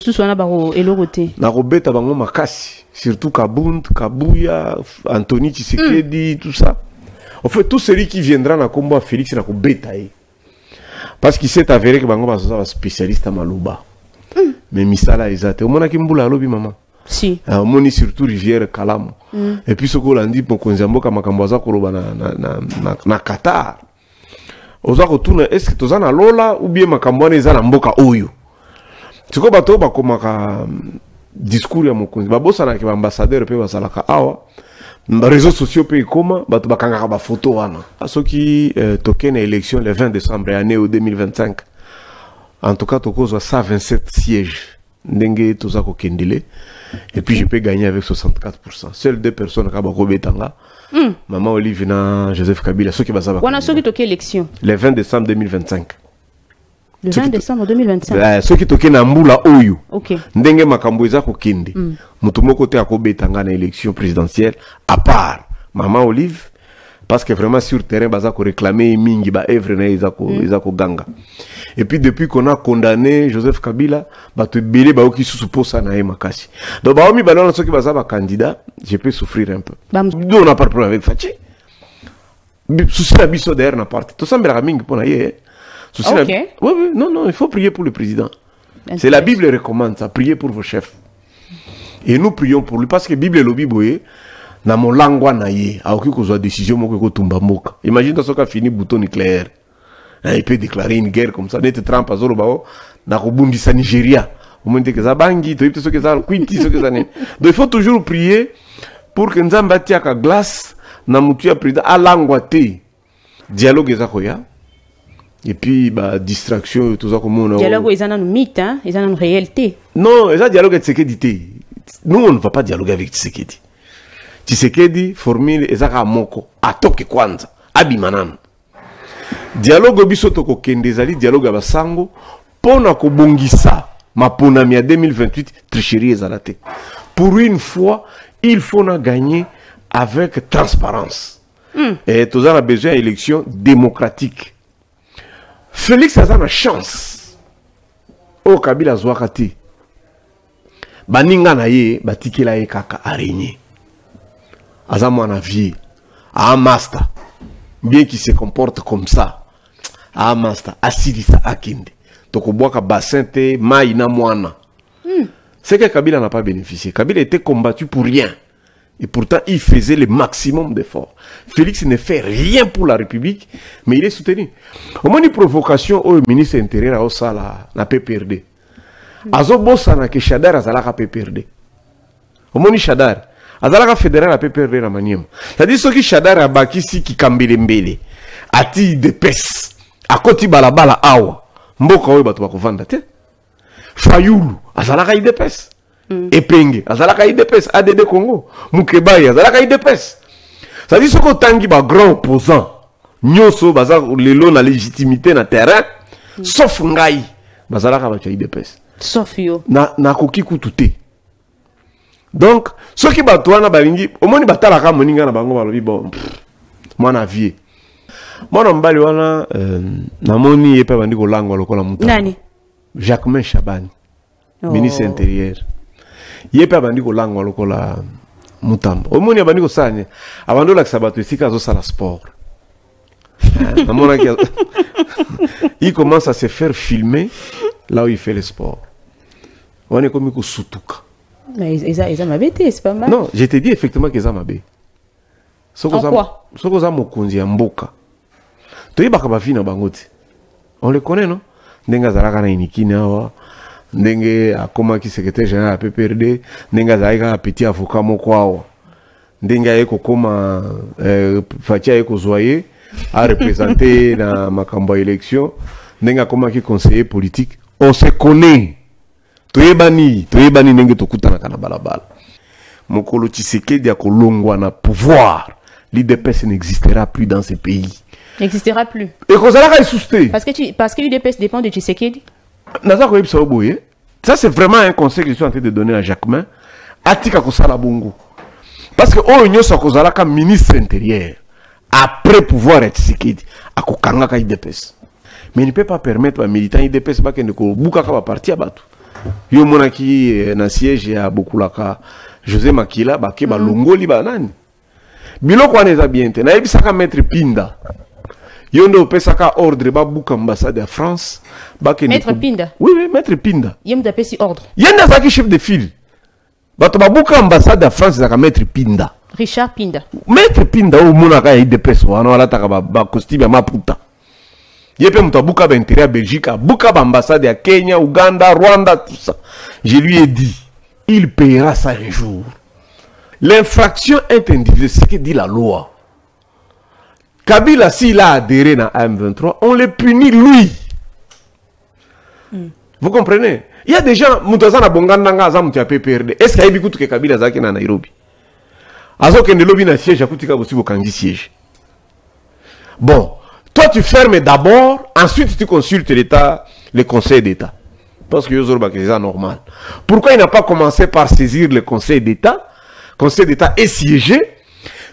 Suswana baro elorote. Na robeta bango makasi, surtout Kabund, Kabuya, Anthony Tshisekedi, tout ça. En fait, tout celui qui viendra na combat Félix na robeta. Parce qu'il s'est avéré que bango baza spécialiste à Malouba. Mais misala ezate. O mona kimbula lobi maman. Si. Moni surtout rivière Kalamu. Et puis ce qu'on a dit pour Konzamboka makamboza koloba na Qatar. Oza retourne est-ce que tozana lola ou bien makambwana eza na mboka oyo. Tiko bato bakomaka discours ya mokonzi babosana ke ambassadeur pe basalaka awa réseaux sociaux pe ikoma bato bakangaka ba photo wana soki token élection le 20 décembre année au 2025 en tout cas tokozwa 127 sièges ndenge toza ko kendele et puis je peux gagner avec 64%. Seules deux personnes ka bako betanga Maman Olive na Joseph Kabila soki bazaba wana soki token élection le 20 décembre 2025. Le 20 décembre 2025. Ce qui toke na mbula oyo. OK. Ndenge makambo eza kokende. Mutu moko te akobetanga na élection présidentielle à part Maman Olive parce que vraiment sur terrain baza ko réclamer mingi ba œuvre na eza ko ganga. Et puis depuis qu'on a condamné Joseph Kabila, ba to belé ba oki susuposa na makasi. Donc ba omi balona soki baza ba candidat, je peux souffrir un peu. Nous on a pas de problème avec Fachi. Souci la biso derrière na parti. To sambela mingi pona ye. Okay. Oui, non, il faut prier pour le président. C'est la Bible recommande ça, priez pour vos chefs. Et nous prions pour lui parce que la Bible est le Bible. Na mon langwa na ye, a aucune cause de décision moko ko tumba moka. Imagine toi soka fini bouton nucléaire. Il peut déclarer une guerre comme ça. Net Trump azoro bao na ko bundisa Nigeria. Au moment que ça bangi, to yipte soke ça kwinti soke ça ne. Donc il faut toujours prier pour que nzamba tiaka glace na mutu ya président a langwa te. Dialogue ezakoya. Et puis, bah, distraction, tout ça comme on a. Dialogue, ils ont un mythe, hein? Ils ont une réalité. Non, ils ont dialogue avec Tshisekedi. Nous, on ne va pas dialoguer avec Tshisekedi. Tshisekedi, formule, ils ont moko. Atoke kwanza. Abimanan. Dialogue, bisoto ko kendezali, dialogue abasango. Pona ko bongisa. Ma ponami à 2028, tricherie ezalate. Pour une fois, il faut na gagner avec transparence. Et tout ça, on a besoin d'élections démocratiques. Félix a une chance. O Kabila Zouakati. Baninga na ye, batikela ye kaka araignée. Aza mwana vie. A master. Bien qu'il se comporte comme ça. A master. Asidisa akinde. Toko boaka bassin te maïna mwana. C'est que Kabila n'a pas bénéficié. Kabila était combattu pour rien. Et pourtant, il faisait le maximum d'efforts. Félix ne fait rien pour la République, mais il est soutenu. Au moins, une provocation au ministre intérieur au Sala, na PPRD. Azo bossa na ke Chadar azalaka PPRD. Au moins, Chadar azalaka fédéral à PPRD na maniema. C'est-à-dire ce qui Chadar a bakisi ki kambele mbele. Ati de pes. Akoti balabala awa. Mboka oyo bato bakovanda te. Fayulu azalaka idepes. Epenge azalaka IDPS ADD Congo Mukebaye azalaka IDPS. Ça dit ce que tangi ba grand opposant nyoso baza lelo na légitimité na terrain sauf ngai bazalaka ba IDPS sauf yo na koki kututé. Donc ce qui ba toana balingi omoni batalaka moninga na bango balobi bon mwana vie mwana mbali wana na moni yepe bandi ko langwa lokola mutu nani Jacquemain Chabani ministre intérieur. Yepe abandi ko langwa lokola mutamba. Omoni abandi ko sanya. Abando la sabato esika zo sala sport. Il commence à se faire filmer là où il fait le sport. On est comme ko sutuka. Mais ils ont mabé, c'est pas mal. Non, je te dis effectivement qu'ils ont mabé. Quoi? Soko za mokonzi ya mboka. Toyebaka ba fina bangote. On le connaît non? Ndenga zalaka na inikini awa. Ndenge akomaki secrétaire général à PPRD, ndenge azalaka petit avocat moko awa. Ndenge ayeko koma Fatia ayeko zoyer a représenter na makambo élection, ndenge akomaki conseiller politique. On se connaît. Toyebani ndenge tokutana kana balabala. Mokolo Tshisekedi akolongwa na pouvoir. L'IDPS n'existera plus dans ce pays. N'existera plus. Et kozalaka isusté. Parce que l'IDPS dépend de Tshisekedi. Ça c'est vraiment un conseil que je suis en train de donner à Jacquemain. Atika kosala bongo. Parce que oh nyoso kozala ka ministre intérieur après pouvoir être Tshisekedi akokanga ka IDPS. Mais il ne peut pas permettre aux militants IDPS ba kende ko buka ka ba parti abatu. Yo monaki na siège ya Bokulaka José Makila bake ba longoli banani. Biloko wana eza bien te. Na yebisaka maître Pinda. Yo ndo opesaka ordre ba buka ambassade ya France. Maître Pinda. Oui, maître Pinda. Yem d'apesi ordre. Yenda zaki chef de file. Bato ba buka ambassade ya France zaka maître Pinda. Richard Pinda. Maître Pinda o monaka ya IDPS wana wala taka ba costume ya maputa. Yepe muta buka ba intérêt à Belgique, buka ba ambassade ya Kenya, Ouganda, Rwanda, tout ça. Je lui ai dit, il paiera ça un jour. L'infraction est individuelle, c'est ce que dit la loi. Kabila, s'il a adhéré à M23, on le punit lui. Vous comprenez? Il y a des gens, Moutazana Bongandanga, Zamutia PPRD. Est-ce qu'il y a beaucoup de Kabila Zaki na Nairobi? Azo Kende Lobi na siège, Akutika aussi Bokangi siège. Bon, toi tu fermes d'abord, ensuite tu consultes l'État, le Conseil d'État. Parce que c'est normal. Pourquoi il n'a pas commencé par saisir le Conseil d'État? Conseil d'État est siégé.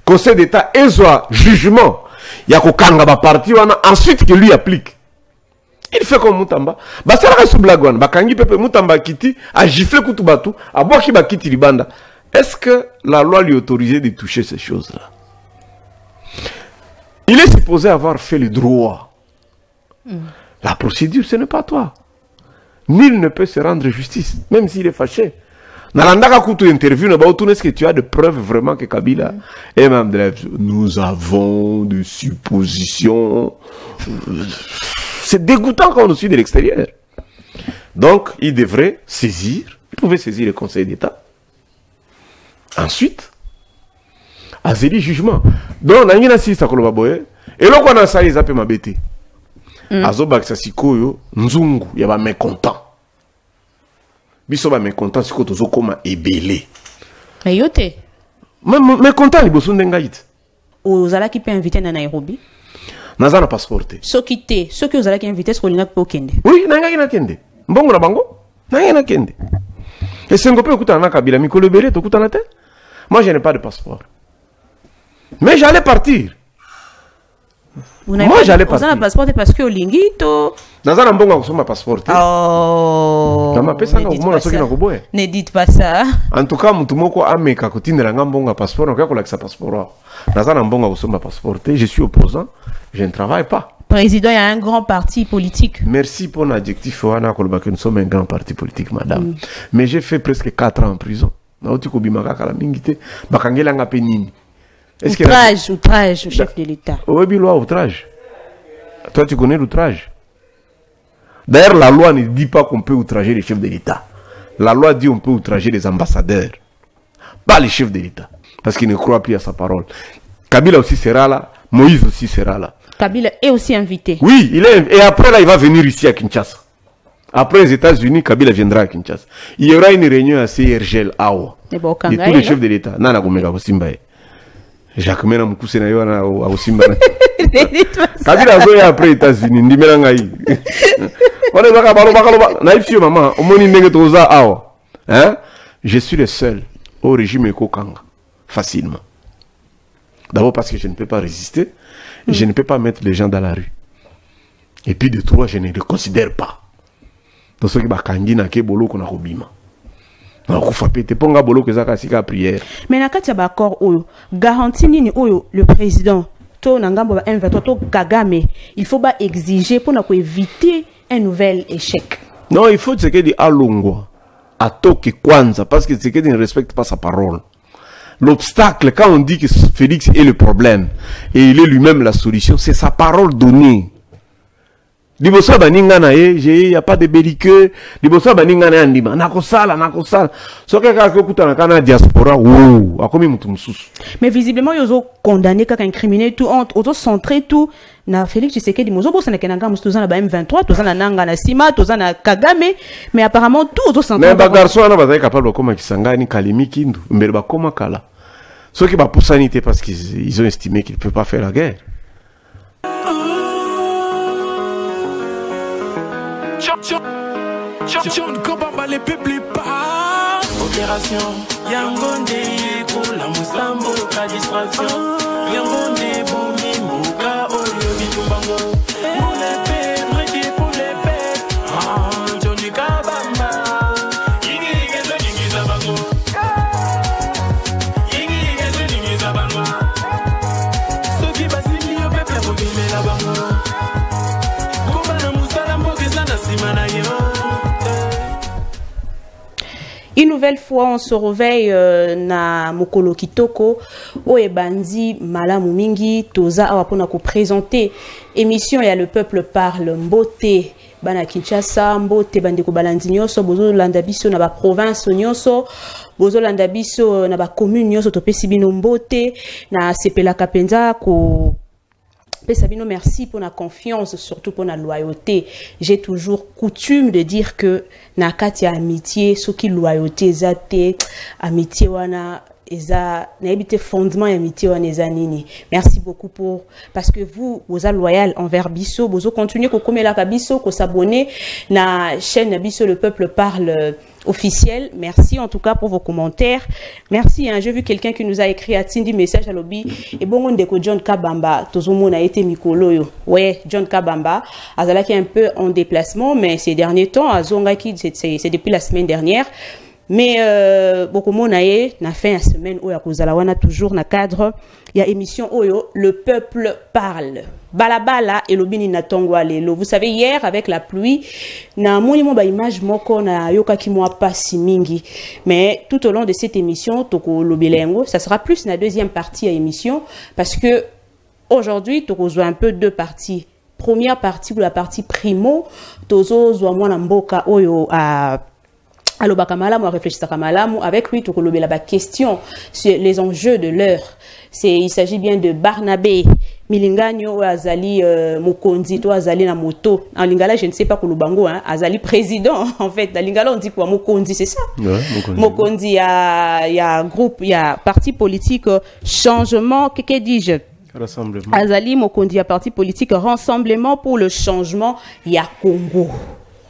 Conseil d'État est soit jugement. Il y a qu'au parti, ensuite que lui applique. Il fait comme Moutamba. Bah ça reste blagouane. Bah kangi pepe Moutamba kiti a giflé Koutubatu, a boaki ba kiti libanda. Est-ce que la loi lui autorisait de toucher ces choses-là? Il est supposé avoir fait le droit. La procédure, ce n'est pas toi. Nul ne peut se rendre justice, même s'il est fâché. Nalandaka Koutou interview, est-ce que tu as des preuves vraiment que Kabila est même de nous avons des suppositions. C'est dégoûtant quand on nous suit de l'extérieur. Donc, il devrait saisir, il pouvait saisir le Conseil d'État. Ensuite, Azeli jugement. Donc, on a une assise à Kolobaboye. Et là, on a ça, ils appellent ma bête. Azobak Sasikoyo, Nzungu, il y a mécontent. Biso ba mécontent, c'est que tu as ébélé. Mais yote. Mécontent, il bosse n'engagit. Ozala qui peut inviter na Nairobi. Nazana passeporté. Ceux qui ozala qui invité, ce qu'on a pas kende. Oui, n'engagit na kende. Mbongo na bango, n'engagit na kende. Et c'est un peu écoutant na Kabila, Mikolo Béré, tu écoutes na tête. Moi, je n'ai pas de passeport. Mais j'allais partir. Moi, j'allais partir. Vous avez un passeport parce que Olingito. Dans un bon ma passeport. Oh. Ne dites pas ça. En tout cas, Moutoumoko Ameka, Kotine Rangambonga passeport, on a sa passeport. Dans un bon ma passeport, je suis opposant, je ne travaille pas. Président, il y a un grand parti politique. Merci pour l'adjectif, nous sommes un grand parti politique, madame. Mais j'ai fait presque 4 ans en prison. Outrage au chef de l'État. Oui, loi, outrage. Toi, tu connais l'outrage. D'ailleurs, la loi ne dit pas qu'on peut outrager les chefs de l'État. La loi dit qu'on peut outrager les ambassadeurs. Pas les chefs de l'État. Parce qu'ils ne croient plus à sa parole. Kabila aussi sera là. Moïse aussi sera là. Kabila est aussi invité. Oui, il est. Et après, là, il va venir ici à Kinshasa. Après les États-Unis, Kabila viendra à Kinshasa. Il y aura une réunion à CRGL Awa. De tous les chefs de l'État. Nana Gomega Simbaye. Jacques Mena Moukouse na yo na Osimba. Kabila zoya après les États-Unis, ndimela ngai. On est bakalo naifio maman, omoni ndenge toza awa. Hein? Je suis le seul au régime Ekokanga facilement. D'abord parce que je ne peux pas résister, et je ne peux pas mettre les gens dans la rue. Et puis de trois, je ne les considère pas. Dans ce qui bakangi na ke bolo ko na kobima. Mais na kati ya bakor oyo garantie nini oyo le président to nangambo ba M23 to Kagame il faut ba exiger pour na ko éviter un nouvel échec. Non, il faut que Tshisekedi alongwa atoke kwanza parce que Tshisekedi ne respecte pas sa parole. L'obstacle quand on dit que Félix est le problème et il est lui-même la solution, c'est sa parole donnée. Liboso baninga na il y a pas de belliqueux. Liboso baninga na ndima nakosala. Soka ka kokutana kana diaspora wow, akomi mutu mususu. Mais visiblement yozo condamné kaka incriminé tout auto centré tout na Félix Tshisekedi mozo bossa na kenanga mustu na ba M23 tozana nanga na Sima tozana Kagame mais apparemment tout auto centré. Mais ba garçon na bazai capable koma Kisangani Kalimi Kindu mbele ba koma kala. Soki ba pousanité parce qu'ils ont estimé qu'il ne peut pas faire la guerre. John Kobamba les peuples pas. Opération Yangonde pour la Moussambo la distraction. Yangonde pour Mimouka Oyo Bitumbango. Pour les pères, pour les pères. Johnny Kabamba. Une nouvelle fois, on se réveille na mokolo kitoko o ebandi malamu mingi toza awa pona ko présenter émission ya le peuple parle mbote bana Kinshasa mbote bande ko balandi nyonso bozo landa biso na ba province nyonso bozo landa biso na ba commune nyonso topesi bino mbote na sepela kapenza ko Sabino, merci pour la confiance, surtout pour la loyauté. J'ai toujours coutume de dire que nakati amitié, ce qui loyauté, zate amitié wana eza n'habite fondement amitié wana eza nini. Merci beaucoup parce que vous êtes loyal envers Bisso, vous continuez ko komela ka Bisso, ko s'abonner na chaîne Bisso le peuple parle officiel. Merci en tout cas pour vos commentaires. Merci, hein. J'ai vu quelqu'un qui nous a écrit à Tindi message à lobby. Et bon, on dit que John Kabamba, Tozomo a été Mikolo. Ouais, John Kabamba, Azala qui est un peu en déplacement, mais ces derniers temps, Azongaki, c'est depuis la semaine dernière. Mais beaucoup mon aye na fin la semaine où on a toujours na cadre il y a émission Oyo le peuple parle balabala et lobini na tongwale. Vous savez hier avec la pluie na monimo ba image moko na yoka ki moi pas si mingi, mais tout au long de cette émission toko lobelengo ça sera plus la deuxième partie à émission parce que aujourd'hui toko zo un peu deux parties. Première partie ou la partie primo tozo zo mwana mboka Oyo à alors, Bakamalamu a réfléchi à Kamalamu. Avec lui, tu as la question sur les enjeux de l'heure. Il s'agit bien de Barnabé, Milingano, Azali, Mokondi, toi, Azali, na moto. En lingala, je ne sais pas pour le bango, hein. Azali président, en fait. En lingala, on dit quoi? Mokondi, c'est ça? Ouais, Mokondi, il y a groupe, il y a parti politique, changement, que dis-je? Rassemblement. Azali, Mokondi, il y a parti politique, rassemblement pour le changement, il y a Congo.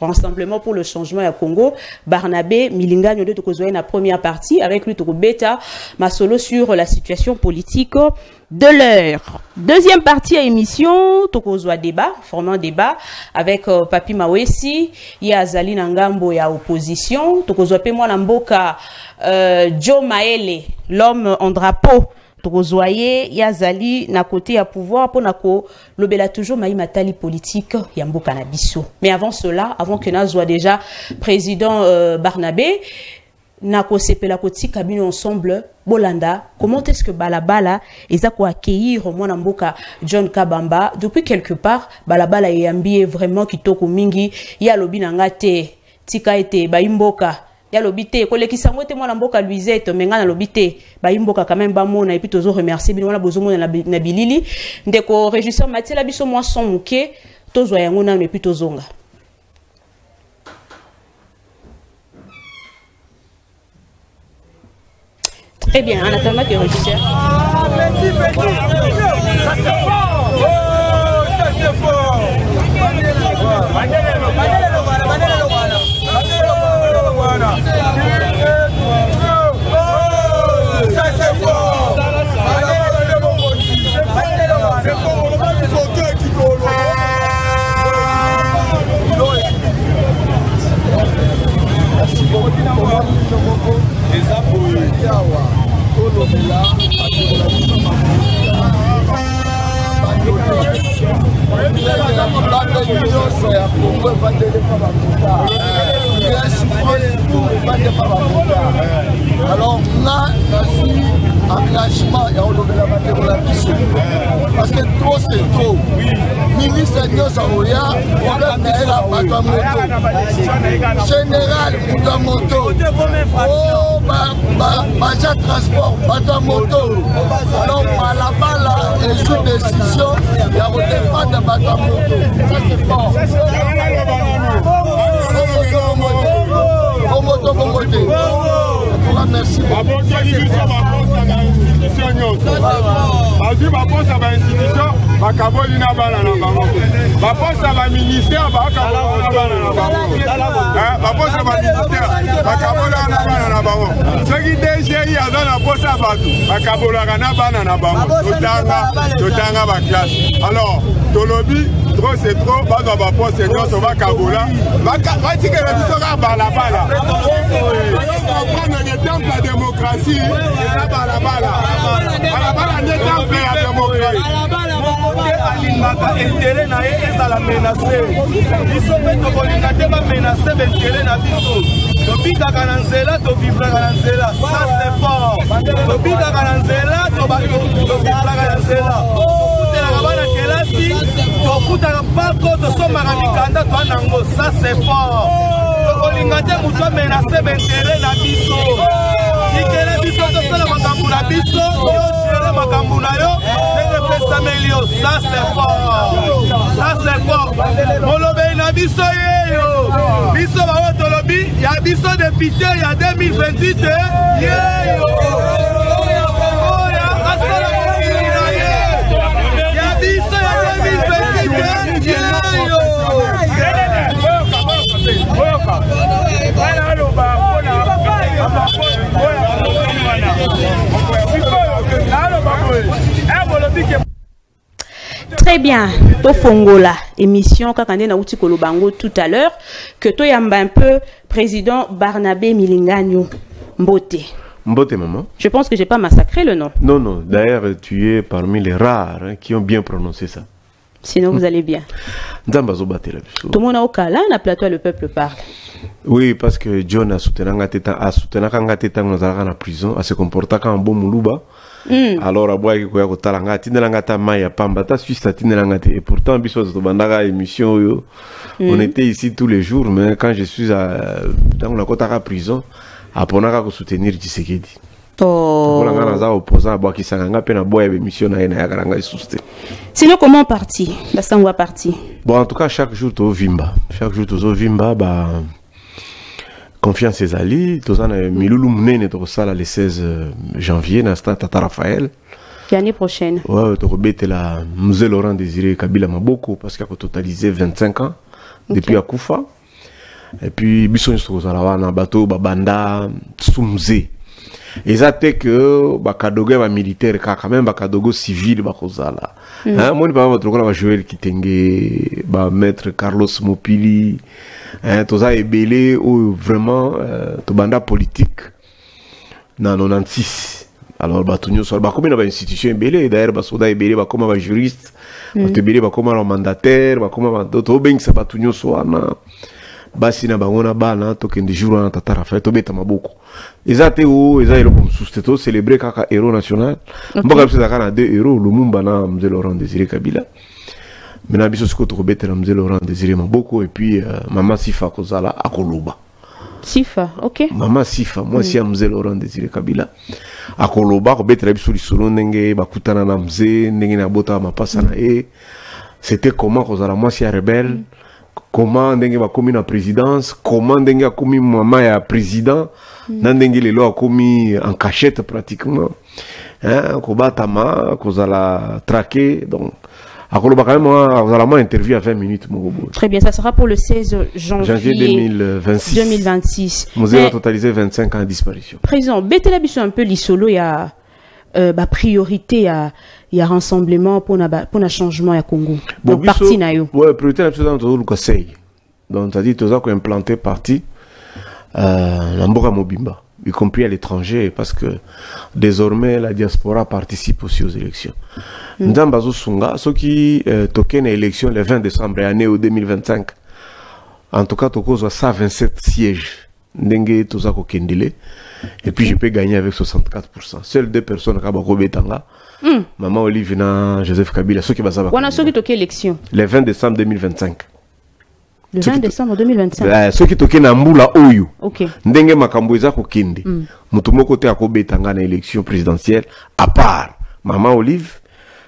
Rassemblement pour le changement à Congo. Barnabé, Milinga, nous devons la première partie avec lui, Beta, Masolo sur la situation politique de l'heure. Deuxième partie à émission, Tokozwa débat, formant débat avec Papi Mawesi, il y a Azali Nangambo et à opposition, Tokozwa Pemwa Namboka, Joe Maele, l'homme en drapeau. Tokozoye yazali na côté à pouvoir pour nako lobela toujours maï matali politique yambo canabiso. Mais avant cela, avant que na soit déjà président Barnabé nako sepela koti kabino ensemble Bolanda, comment est-ce que Balabala ezako accueillir mwana mboka John Kabamba depuis quelque part Balabala yambié vraiment kitoko mingi ya lobi nangate tika ete baimboka ya lobité koleki sango te mwana mboka Luisette menga na lobité ba imboka quand même ba mona et puis tozo remercier bino na bozomo na bilili ndeko régisseur Mathieu la biso moi son muke tozo yango na et puis tozonga. Très bien, en attendant que régisseur ça c'est fort. Oh, ça c'est fort. Alors là, je suis engagement et on devait la battre pour la mission. Parce que trop c'est trop. Ministre Nyosaoya, on a mis la Batamoto. Général Batamoto. Oh, Baja Transport, Batamoto. Alors, là-bas, là, et sous décision, il y a un défense de Batamoto. Ça c'est fort. Merci beaucoup. Azui baposa ba institution bakaboli na bana na bango baposa ba ministère bakaboli na bana na bango baposa ba ministère bakaboli na bana na bango soki DGI azana posa batu bakaboli na bana na bango totanga ba classe. Alors tolobi trop c'est trop bazo ba posa nyonso bakabola batikela biso ka balabala prendre le temple de la démocratie et balabala n'est temple de la démocratie. Alingaka intérêt na ezala menacé. Biso pe tokolinga te ba menacer intérêt na biso. Tobika Kananzela, Tobifla Kananzela. Ça c'est fort. Tobika Kananzela, Tobifla Kananzela. Ça c'est fort. Olingate mucho menacé mentere na biso. Sikele biso to sala makambu na biso, yo sele makambu na yo, c'est pesa melio, ça c'est fort. Ça c'est fort. Molobe na biso yeyo. Biso ba otolobi, ya biso député ya 2028 yeyo. Oya asala kira ye. Ya biso ya 2028 yeyo. Très bien, to fongola émission kakande na uti kolobango tout à l'heure que to yamba un peu président Barnabé Milinganyo Mbote. Mbote maman. Je pense que j'ai pas massacré le nom. Non non, d'ailleurs tu es parmi les rares qui ont bien prononcé ça. Sinon vous allez bien. Tout le monde a au cas là, na plateau le peuple parle. Oui, parce que John a soutenu en prison, a se comporté comme un bon moulouba. Alors, à boire, il y a un tinelangata maya pamba, ta suisse à tinelangate. Et pourtant, biso de bandara émission, on était ici tous les jours, mais quand je suis dans la Kotara prison, à Ponaka pour soutenir Tshisekedi. Sinon, comment parti? La sangwa parti. Bon, en tout cas, chaque jour, tu vimba. Chaque jour, tu vimba, bah. Confiance et Ali, tous en Miloulou Mnene, tu le 16 janvier, dans le stade Tata Raphaël. L'année prochaine. Ouais, tu as la Musée Laurent Désiré Kabila Maboko, parce qu'il a totalisé 25 ans depuis Akoufa. Et puis, Bisson, tu as un bateau, Babanda, sous musée. Et ça, c'est que, Bakadogo va militaire, quand même, Bakadogo civil, Bakozala. Moi, je ne sais pas, Joël Kitenge, Maître Carlos Mopili, tout ça est belé ou vraiment, tout banda politique, dans 96. Alors, Batunio, soit, comme une institution belé, d'ailleurs, Soda est belé, comme un juriste, belé, comme un mandataire, comme un tout bien que ça Batunio soit, Basina Bangona Bana, token de jour en Tata fait Tobeta Maboko. Ezate ou Ezaïlo comme sous-teto, célébré Kaka héros national. Mbokam c'est Dakar 2 héros, Lumumba na Mzee Laurent Désiré Kabila. Maintenant, Bisosko Tobeta na Mzee Laurent Désiré Maboko, et puis Maman Sifa Kozala à Koloba. Sifa, ok. Maman Sifa, moi si Mzee Laurent Désiré Kabila. À Koloba, Kobeta la Bisoli Solo Nenge, Bakutana na Mzee, Nenge na Bota Mapasa na E. C'était comment Kozala, moi si rebelle. Comment ndenge ba komi na présidence, comment ndenge a komi maman ya président, ndenge les lois a komi en cachette pratiquement. Hein, kobatama, kozala traqué, donc a koloba quand même kozala interview à 20 minutes mogobo. Très bien, ça sera pour le 16 janvier 2026. Musée va totaliser 25 ans de disparition. Président, betela biso un peu l'isolo ya priorité il y a rassemblement pour un changement à Congo. Bon, donc parti na yo. Ouais, priorité la chose dans le conseil. Donc c'est-à-dire tous qu'on implanté parti Lamboka Mobimba, y compris à l'étranger, parce que désormais la diaspora participe aussi aux élections. Nzambazo Sunga, ceux qui toquent l'élection le 20 décembre année au 2025. En tout cas, toko soit 127 sièges. Ndenge toza ko kendele. Et puis je peux gagner avec 64%. Seules 2 personnes qui ont Betanga. Maman Olive et Joseph Kabila. Ceux qui vont savoir. On a ceux qui toquent l'élection. Le 20 décembre 2025. Le 20 décembre 2025. Ceux qui toquent Nambula Oyo. Ok. Ndenge makambo eza ko kende. Mutumo kote ako Betanga na élection présidentielle. À part Maman Olive.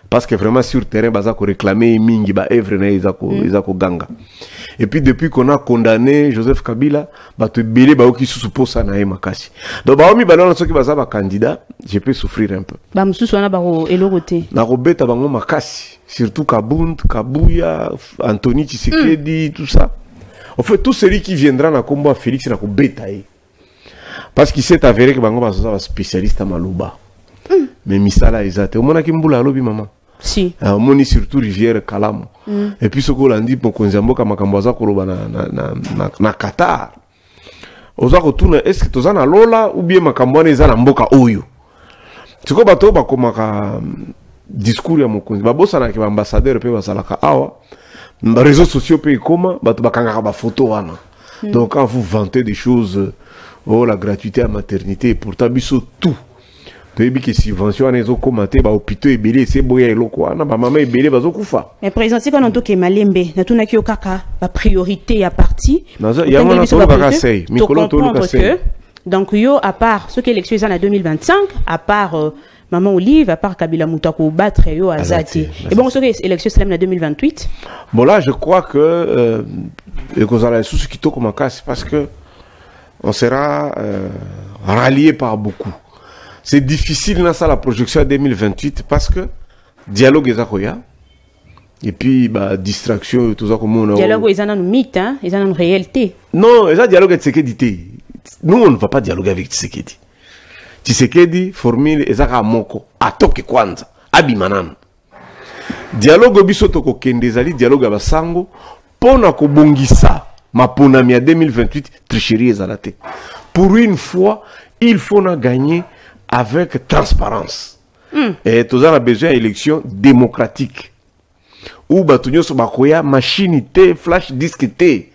Parce que vraiment sur terrain, baza ko réclamer mingi ba evre na izako ganga. Et puis depuis qu'on a condamné Joseph Kabila, bah te belé bah qui suppose ça na makasi. Donc bah omi balon ceux qui baza ba candidat, je peux souffrir un peu. Bah mususu wana ba eloroté. Na robeta bango makasi, surtout Kabund, Kabuya, Anthony Tshisekedi, tout ça. En fait tout celui qui viendra na combat Félix na ko betaye. Parce qu'il s'est avéré que bango baza spécialiste à Malouba. Mais misala ezate. Omona kimbula lobi maman. Si. Moni surtout rivière Kalamo. Et puis ce qu'on a dit pour qu'on zamboka makambaza koloba na Qatar. Oza retourne est-ce que tozana lola ou bien makambwana ezana mboka oyo. Tiko bato ba komaka discours ya mokonzi. Babosa na ke ambassadeur pe basalaka awa. Réseaux sociaux pe koma bato bakanga ba photo wana. Donc quand vous vantez des choses oh la gratuité à maternité et pourtant biso tout tu que subvention les autres commenter ba hôpitaux et belé c'est boya eloko na ba maman et belé bazo kufa mais président si quand on toke malembe na tuna ki okaka ba priorité ya parti il y a mon solo ba kasei mikolo to le kasei donc yo à part ce qui élection en 2025 à part Maman Olive, à part Kabila Moutako battre yo Azati. Et bon, ce que l'élection c'est en 2028. Bon là, je crois que les causes à la sous qui comme casse parce que on sera rallié par beaucoup. C'est difficile dans ça la projection à 2028 parce que dialogue est à et puis bah distraction tout ça comme on a. Dialogue est un mythe, hein, est une réalité. Non, ça dialogue est Tshisekedi. Nous on ne va pas dialoguer avec Tshisekedi. Tshisekedi formule ezaka moko atoke kwanza abimanana dialogue biso toko kendezali dialogue abasango pona ko bongisa maponami ya 2028 tricherie ezalate pour une fois il faut na gagner avec transparence et tous on a besoin d'élection démocratique où batunyo so bakoya machine te flash disk te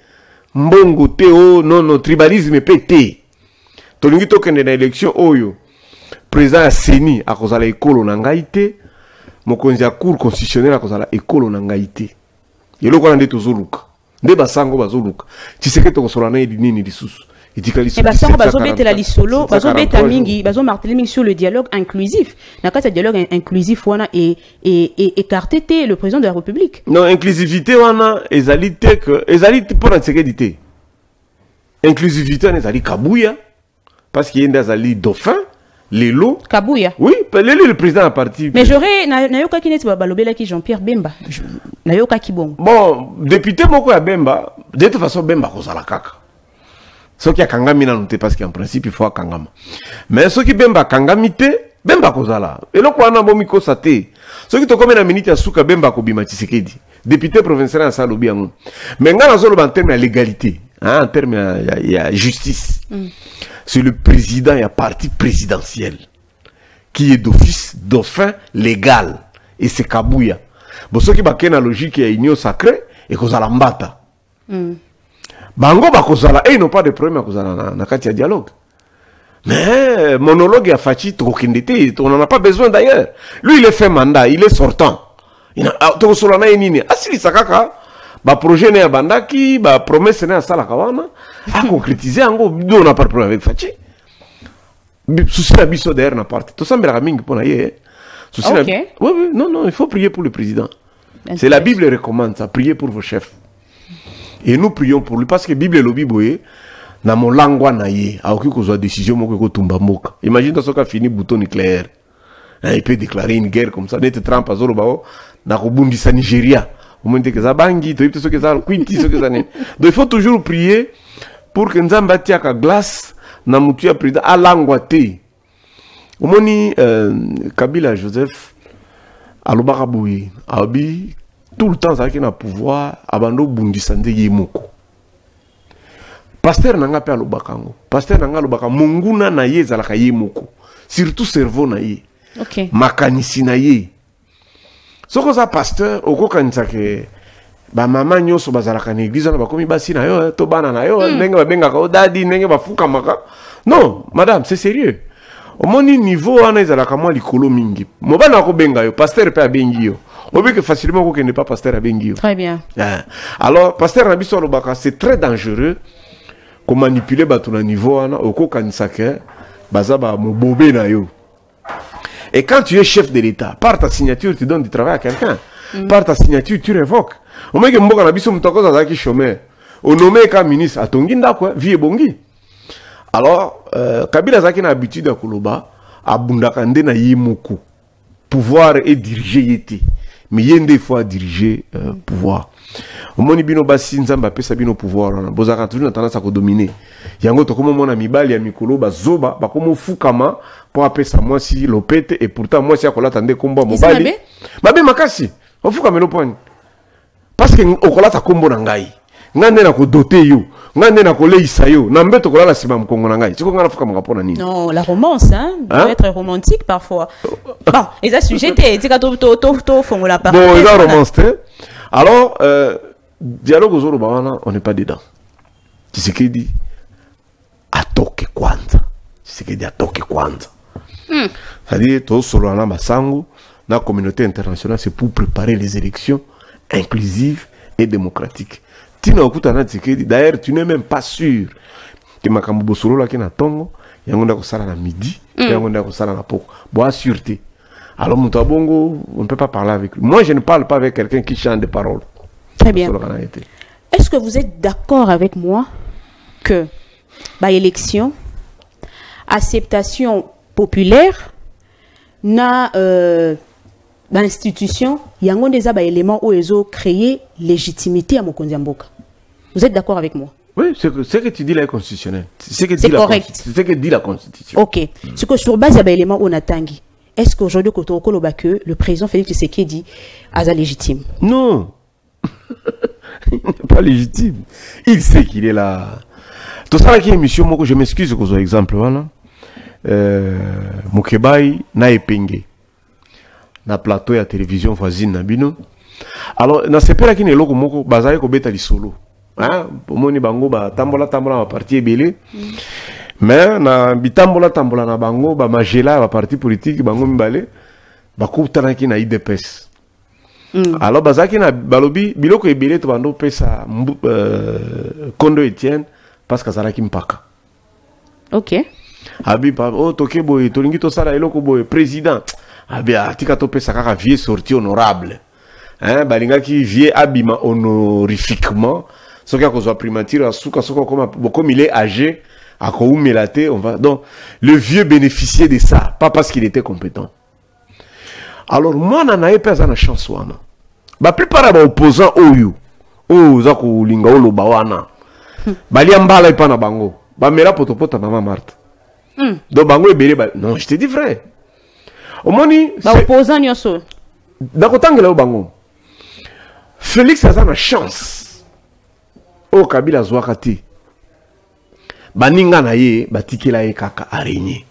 mbongo te o non tribalisme pété tolingi tokende na élection oyo président ya Seni akozala ekolo na ngai te mokonzi ya cour constitutionnelle akozala ekolo na ngai te yeloko na nde tozoluka nde basango bazoluka Tshisekedi tokosola na yedi nini lisusu etikali et basango bazobetela lisolo bazobeta mingi bazomarteli mingi sur le dialogue inclusif na kati ya dialogue inclusif wana et écarté te le président de la République non inclusivité wana ezali te que ezali pour na Tshisekedi te inclusivité wana ezali kabuya parce qu'il y a des dauphin, les lots. Kabouya. Oui, le président a parti. Mais j'aurais, nayoka ki neti balobela ki Jean-Pierre Bemba. Nayoka ki bon. Bon, député moko ya Bemba, de toute façon Bemba kozala kaka. Ce qui a kangami na noté parce qu'en principe il faut kangama. Mais ce qui Bemba kangami te, Bemba kozala. Et là quoi na bomi ko sate. Ce qui to comme na minute ya suka Bemba ko bima Tshisekedi. Député provincial en salobi yango. Mais ngana zolo en termes de légalité, hein, en termes de justice. C'est le président et un parti présidentiel qui est d'office dauphin légal et c'est Kabouya. Bon, ce qui est la logique est union sacrée et qu'on a la mbata. Bango bakozala et ils n'ont pas de problème à cause na katia dialogue. Mais monologue à Fachi Tokindete, on n'en a pas besoin d'ailleurs. Lui il est fait mandat, il est sortant. Il a Tokosolana nini. Asili sakaka ba projet ne bandaki, ba promesse ne sala kawana. A concrétiser en gros, on n'a pas de problème avec Fachi. Souci la biso derrière na parti. Tout ça me ramène pour naïe. Souci la. Oui, non, il faut prier pour le président. C'est la Bible recommande ça, prier pour vos chefs. Et nous prions pour lui parce que Bible lobi boye na mon langwa naïe, a aucune cause de décision moko ko tumba moka. Imagine dans ce cas fini bouton nucléaire. Il peut déclarer une guerre comme ça, net Trump azolo bao na kobundisa Nigeria. Au moment que ça bangi, tu sais que ça quinti ce que ça n'est. Donc il faut toujours prier pour que Nzamba tiaka glace na mutu ya président alangwate. Omoni Kabila Joseph alobaka boye abi tout le temps ça qui na pouvoir abando bundisa nde yemoko. Pasteur nanga pe alobaka ngo. Pasteur nanga alobaka monguna na ye zalaka yemoko. Surtout cerveau na ye. OK. Makanisi na ye. Soko za pasteur okokanisa ke ba mama nyoso bazalaka na église na bakomi basi na yo to bana na yo ndenge babenga ka dadi ndenge bafuka maka. Non, madame, c'est sérieux. Au moni niveau wana ezalaka mwa likolo mingi. Mobana ko benga yo pasteur pe abengi yo. Obi que facilement ko kende pas pasteur abengi yo. Très bien. Alors pasteur na biso lobaka c'est très dangereux ko manipuler bato na niveau wana okokanisa ke bazaba mobobe na yo. Et quand tu es chef de l'État, par ta signature, tu donnes du travail à quelqu'un. Par ta signature, tu révoques. Au moins que mboka na biso mutoko za ki chômeur. Au nommé comme ministre à Tonginda quoi, vie bongi. Alors, Kabila zaki na habitude à koloba, abundaka nde na yemoko. Pouvoir et diriger yete. Mais yende fois diriger pouvoir. Au moins bino basi nzamba pesa bino pouvoir na bozaka toujours na tendance à ko dominer. Yango to komo mona mibali ya mikolo bazoba bakomo fukama pour apesa moi si lopete et pourtant moi si akolata nde kombo mobali. Babe makasi. Ofuka melo point. Parce que okolata kombo na ngai. Ngande na ko doter yo. Ngande na ko leisa yo. Na mbeto kolala sima mkongo na ngai. Tiko ngana fuka mangapona nini? Non, la romance hein, doit être romantique parfois. Bon, les a sujeté, tika to fongola partie. Bon, ils ont romance. Alors dialogue aux Orobawana, on n'est pas dedans. Tshisekedi atoke kwanza. Tshisekedi atoke kwanza. C'est-à-dire tout solo na masango na communauté internationale c'est pour préparer les élections inclusives et démocratiques. Tina okuta na Tshisekedi d'ailleurs tu n'es même pas sûr que makambo bosolo la kina tongo yango ndako sala na midi yango ndako sala na poko. Boa sûreté. Alors Moutabongo, on ne peut pas parler avec lui. Moi je ne parle pas avec quelqu'un qui chante des paroles. Très bien. Est-ce que vous êtes d'accord avec moi que l'élection, acceptation populaire, na l'institution, il y a un élément où ils ont créé légitimité à Mokonzi Mboka. Vous êtes d'accord avec moi? Oui, ce que tu dis là est constitutionnel. C'est correct. C'est ce que dit la Constitution. Ok. Ce que sur base, il y a un élément où on a tangi. Est-ce qu'aujourd'hui, quand on que le président Félix Tshisekedi est légitime? Non. Il n'est pas légitime. Il sait qu'il est là. Tout ça, qui est émission, moi, je m'excuse pour exemple. Voilà. Mokebai, na epenge. Na plateau ya télévision voisine na bino. Alors, na sepela ki ne loko moko, bazaye ko beta li solo. Hein? Pomoni bango ba tambola ba parti ebele. Mais na bitambola na bango ba majela ba parti politique bango mbale ba koutana ki na IDPS. Alors bazaki na balobi biloko ebele to bando pesa Kondo Etienne parce que zalaki mpaka. OK. Abi pa o toke boy to lingi to sala eloko boy président. Abi atika to pesa kaka vie sorti honorable. Hein balinga ki vie abima honorifiquement. Soki akozwa primature asuka soko comme il est âgé à Koumelate, on va donc le vieux bénéficier de ça, pas parce qu'il était compétent. Alors moi n'ai pas la chance wana. La plupart des opposants oyo, zako linga olo bawana. Bali ambala ipa na bango. Ba mera potopota mama Marthe. Donc bango ebele non, je te dis vrai. Omoni ba opposant nyoso. Dakotangela o bango. Félix a la chance. O Kabila zwakati. Baninga na ye batikela ye kaka araignée.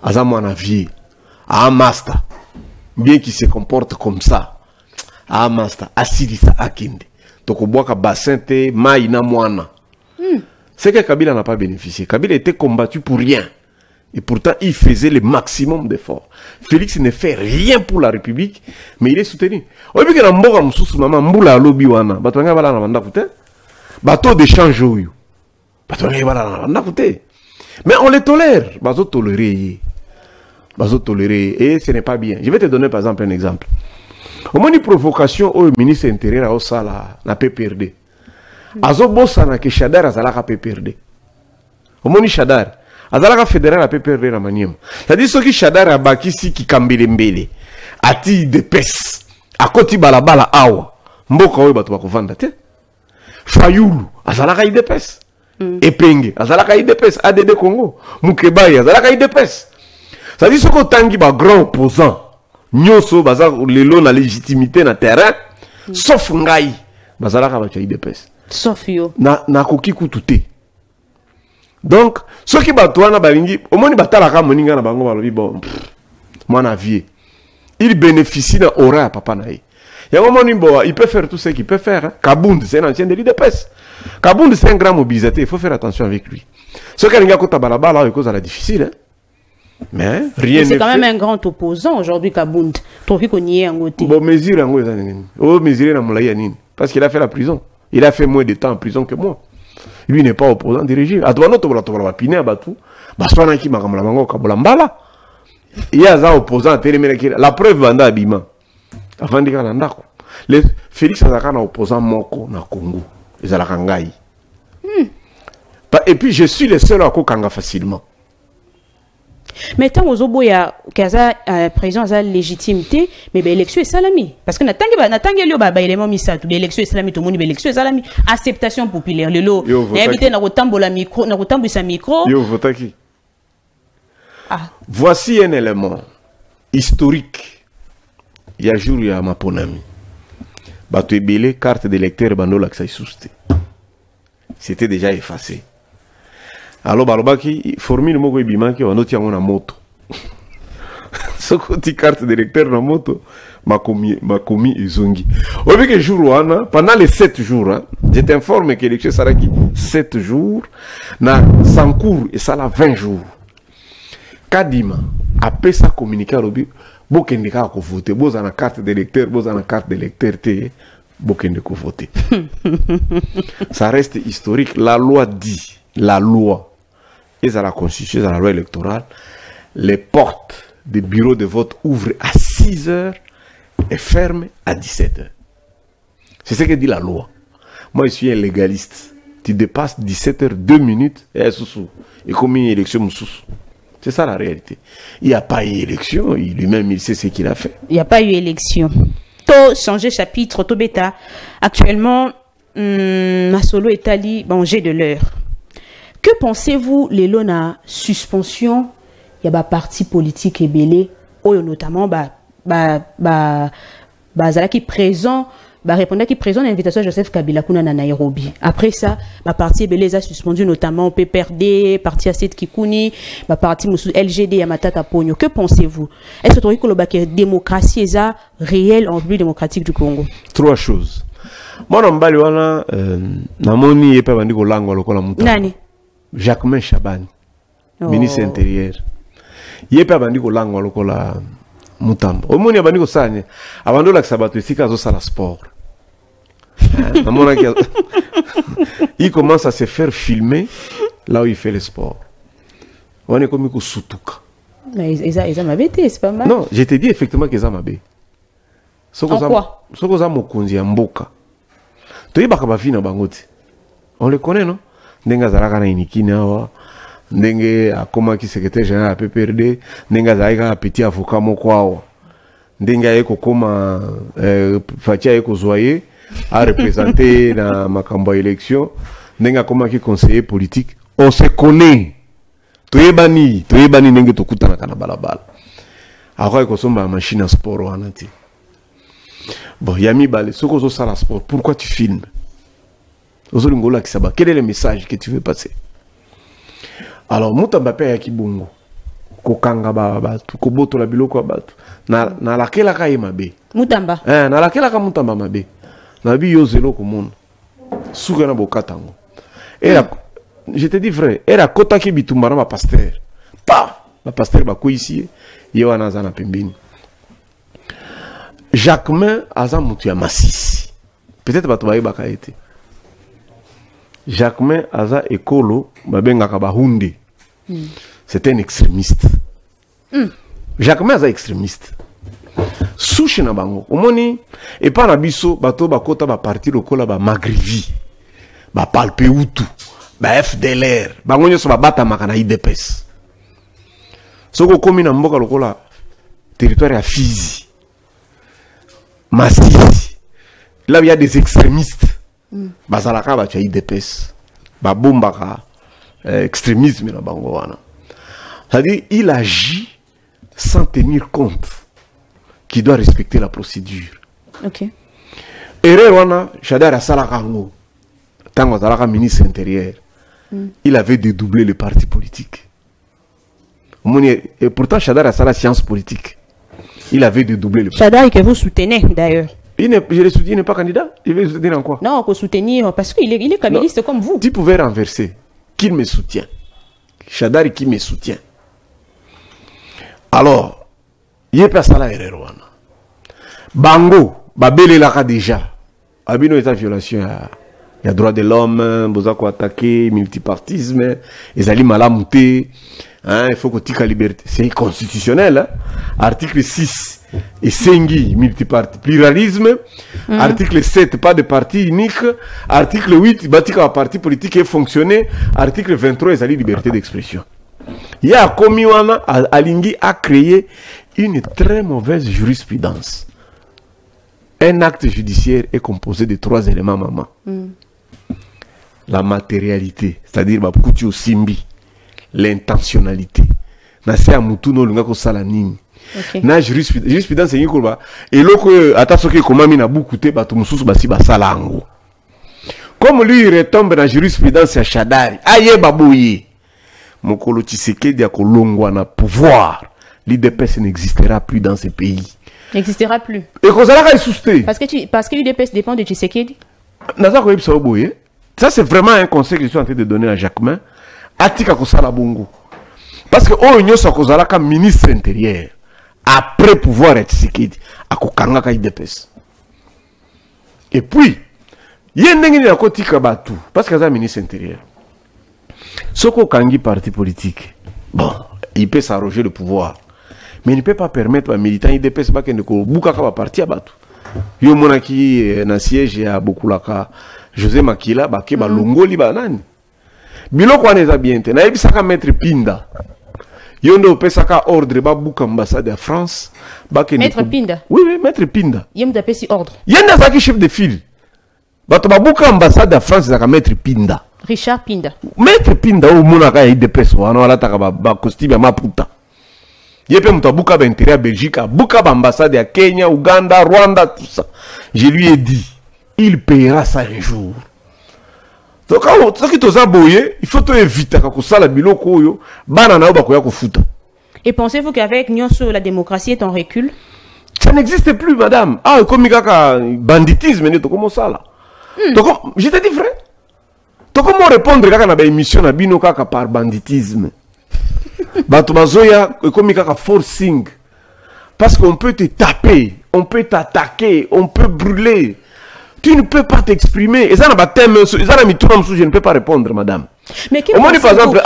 Aza mwana vie. A master. Bien qu'il se comporte comme ça. A master. Asidisa akinde. Toko boaka bassin te maïna mwana. C'est que Kabila n'a pas bénéficié. Kabila était combattu pour rien. Et pourtant, il faisait le maximum d'efforts. Félix ne fait rien pour la République, mais il est soutenu. Au début, il y a un mboka msusu mama mbula lobby wana. Batwanga bala na banda kute. Bateau d'échange oyo. Batwanga bala na banda kute. Mais on les tolère. Bazo tolérer. Bazo tolérer. Et ce n'est pas bien. Je vais te donner par exemple un exemple. Au moins une provocation au ministre intérieur au sala na PPRD. Azo bossa na ke Shadar azalaka PPRD. Au moins Shadar azalaka fédéral à PPRD na maniema. C'est-à-dire ce qui Shadar abakisi ki kambele mbele. Ati de pes. Akoti balabala awa. Mboka oyo bato bakovanda te. Fayulu azalaka IDPS. Epenge azalaka IDPS. ADD Congo. Mukebai azalaka IDPS. C'est-à-dire ce que tangi ba grand opposant. Nyoso baza lelo na légitimité na terrain. Sauf ngai bazalaka ba IDPS. Sauf yo. Na koki kututé. Donc ceux qui batouana balingi au moins batalaka moninga na bango balobi bon. Mwana vie. Il bénéficie d'un aura à papa naï. Il peut faire tout ce qu'il peut faire. Hein. Kabound, c'est un ancien de l'IDPS. Kabound, c'est un grand mobilisateur. Il faut faire attention avec lui. Ce qu'il y a à Balaba, là, c'est la difficile. Hein. Mais rien n'est fait. C'est quand même un grand opposant aujourd'hui, Kabound. Trouve qu'on y est en côté. Bon, mesure en côté. Oh, mesure en Moulayanine. Parce qu'il a fait la prison. Il a fait moins de temps en prison que moi. Lui n'est pas opposant du régime. À toi, notre la piner à Batou. Baswana qui m'a ramené à Kabolambala. Il y a un opposant à Téléménakir. La preuve, Vanda Abima. Avant de dire les Félix Azaka na opposant Moko na Congo. Ils ont la kangai. Et puis je suis le seul à Kokanga facilement. Mais tant aux oboya kaza président a légitimité, mais l'élection est salami. Parce que natangi lio ba élément misa tout l'élection est salami tout le monde l'élection est salami. Acceptation populaire le lot. Invité na kotambola micro na kotambisa micro. Yo votaki. Voici un élément historique. Il y a un jour, il y a ma ponami. Bato ebele, carte d'électeur, bando l'accès sousté. C'était déjà effacé. Alors, barobaki, formule moko ebimaki, on a una moto. Ce côté carte d'électeur na moto, ma commis ezongi. Au lieu que jour wana, pendant les 7 jours, hein, je t'informe que l'élection saraki 7 jours, na Sankour et ça la 20 jours. kadima après ça communiquer alobi bokende ka ko voter boza na carte d'électeur boza na carte d'électeur te bokende ko voter. Ça reste historique. La loi dit, la loi et à la constitution, à la loi électorale, les portes des bureaux de vote ouvrent à 6 h et ferment à 17 h. C'est ce que dit la loi. Moi, je suis un légaliste. Tu dépasses 17 h 2 minutes et comme une élection. C'est ça la réalité. Il n'y a pas eu élection. Lui-même, il sait ce qu'il a fait. Il n'y a pas eu élection. Tout changer chapitre, tout bêta. Actuellement, Masolo est allé manger de l'heure. Que pensez-vous, les lona suspension? Il y a des partis politiques et belés, notamment, qui présent. Répondre qui présente l'invitation à Joseph Kabila Kuna na Nairobi. Après ça, ma parti Belé a suspendu notamment PPRD, parti Asset Kikuni, ma parti LGD Yamatata Pogno. Que pensez-vous? Est-ce que la démocratie est réelle en République démocratique du Congo? 3 choses. Moi, je suis Nani? Jacquemain Chabani, ministre intérieur. Il est bandi ko langwa lokola Mutambo. Omoni abandi ko sanya. Abando la sabato ici kazo sala sport. Il commence à se faire filmer là où il fait le sport. On est comme Sutuka. Mais ils ont mabé, c'est pas mal. Non, je t'ai dit effectivement qu'ils ont mabé. En quoi? Soko za mokonzi ya mboka. Toyi bakaba fina bangote. On le connaît, non? Ndenga zalaka na inikini awa. Ndenge akoma ki secrétaire général à PPRD. Ndenga zalaka petit avocat moko awa. Ndenga yeko koma fatia yeko zoyer a représenter na makambo élection. Ndenga koma ki conseiller politique. On se connaît. Toyebani nenge tokuta na balabala. Ako yeko somba machine à sport wana ti. Bon, Yami Balé, ce que ça la sport, pourquoi tu filmes? Quel est le message que tu veux passer? Alors, Mutamba pe ya kibungo. Kokanga batu, koboto la biloko batu. Na lakela ka mabe. Mutamba. Na lakela ka Mutamba mabe. Na bi yo zelo ko mona. Suka na bokatango. Je te dis frère, era kota ki bitumba na ba pasteur. Ba pasteur ba ko ici, yo wana za na pembeni. Jacquemain aza mutu ya masisi. Peut-être batu baye baka été. Jacquemain aza ekolo babengaka bahunde. C'est un extrémiste. Jacquemain aza extrémiste. Souche na bango. Omoni et pas na biso bato bakota ba parti lokola ba Magrivi. Ba Palpe Utu. Ba FDLR. Bango nyoso ba bata makana IDPS. Soko komi na mboka lokola territoire ya Fizi. Masisi. Là, il y a des extrémistes. Bazalaka ba tu IDPS. Ba bombaka extrémisme na bangowana. C'est-à-dire il agit sans tenir compte qu'il doit respecter la procédure. OK. Erreur wana Shadar Asalakango. Tango Zalaka ministre intérieur. Il avait dédoublé le parti politique. Et pourtant Shadar Asala science politique. Il avait dédoublé le parti. Shadar que vous soutenez d'ailleurs. Je le soutiens, il n'est pas candidat. Il veut soutenir en quoi? Non, on soutenir parce qu'il est kamiliste comme vous. Tu pouvais renverser. Qui me soutient? Shadari qui me soutient. Alors, il y a personne à l'erreur. Bango, Babele l'a déjà. Abino est en violation. Il y a droit de l'homme, Bozako attaqué, multipartisme, les alliés malamoutés. Il faut que tu aies la liberté. C'est constitutionnel. Hein? Article 6. Et Sengi, multiparti, pluralisme. Article 7, pas de parti unique. Article 8, bâtir un parti politique et fonctionner. Article 23, les liberté d'expression. Il y a Komiwana, Alingi a créé une très mauvaise jurisprudence. Un acte judiciaire est composé de 3 éléments, maman. La matérialité, c'est-à-dire Bakuti Simbi. L'intentionnalité. Nase amutuno lungako salanini. Na jurisprudence c'est yikoba et loko atasoke komami na bukute batu mususu basi basalango. Comme lui il retombe dans jurisprudence ya Shadari, aye baboye. Mokolo Tshisekedi ya kolongwa na pouvoir. L'IDPS n'existera plus dans ce pays. N'existera plus. Et kozalaka isuste. Parce que l'IDPS dépend de Tshisekedi. Naza ko yebisa boye. Ça c'est vraiment un conseil que je suis en train de donner à Jacquemain. Atika kosala bongo. Parce que oh nyonso akozalaka ministre intérieur après pouvoir être Tshisekedi akokangaka IDPS. Et puis ye ndenge ni akotika batu parce que aza ministre intérieur. Soko kangi parti politique. Bon, il peut s'arroger le pouvoir. Mais il ne peut pas permettre aux militants IDPS bakende ko bukaka ba parti abatu. Yo monaki na siège ya Bokulaka José Makila ba ke ba longoli ba nani. Biloko aneza bien te. Na ebisaka maître Pinda. Yondo pesaka ordre ba buka ambassade à France. Maître Pinda. Oui, maître Pinda. Yem tapesi ordre. Yenda zaki chef de file. Bato ba buka ambassade à France zaka maître Pinda. Richard Pinda. Maître Pinda au monaka IDPS wana wala taka ba costume ya maputa. Yepe mutabuka ba intérêt à Belgique, buka ba ambassade à Kenya, Ouganda, Rwanda, tout ça. Je lui ai dit, il paiera ça un jour. Donc quand tu as boyé, il faut éviter que ça la biloko yo, banana ba koya ko futa. Et pensez-vous qu'avec Nyonso la démocratie est en recul? Ça n'existe plus, madame. Ah, comme kaka banditisme ne to comment ça là. Donc je te dis frère. Donc comment répondre kaka na ba émission na bino kaka par banditisme? Bato bazoya comme kaka forcing. Parce qu'on peut te taper, on peut t'attaquer, on peut brûler. Tu ne peux pas t'exprimer. Et ça n'a pas thème, je ne peux pas répondre, madame. Mais au moins, par exemple,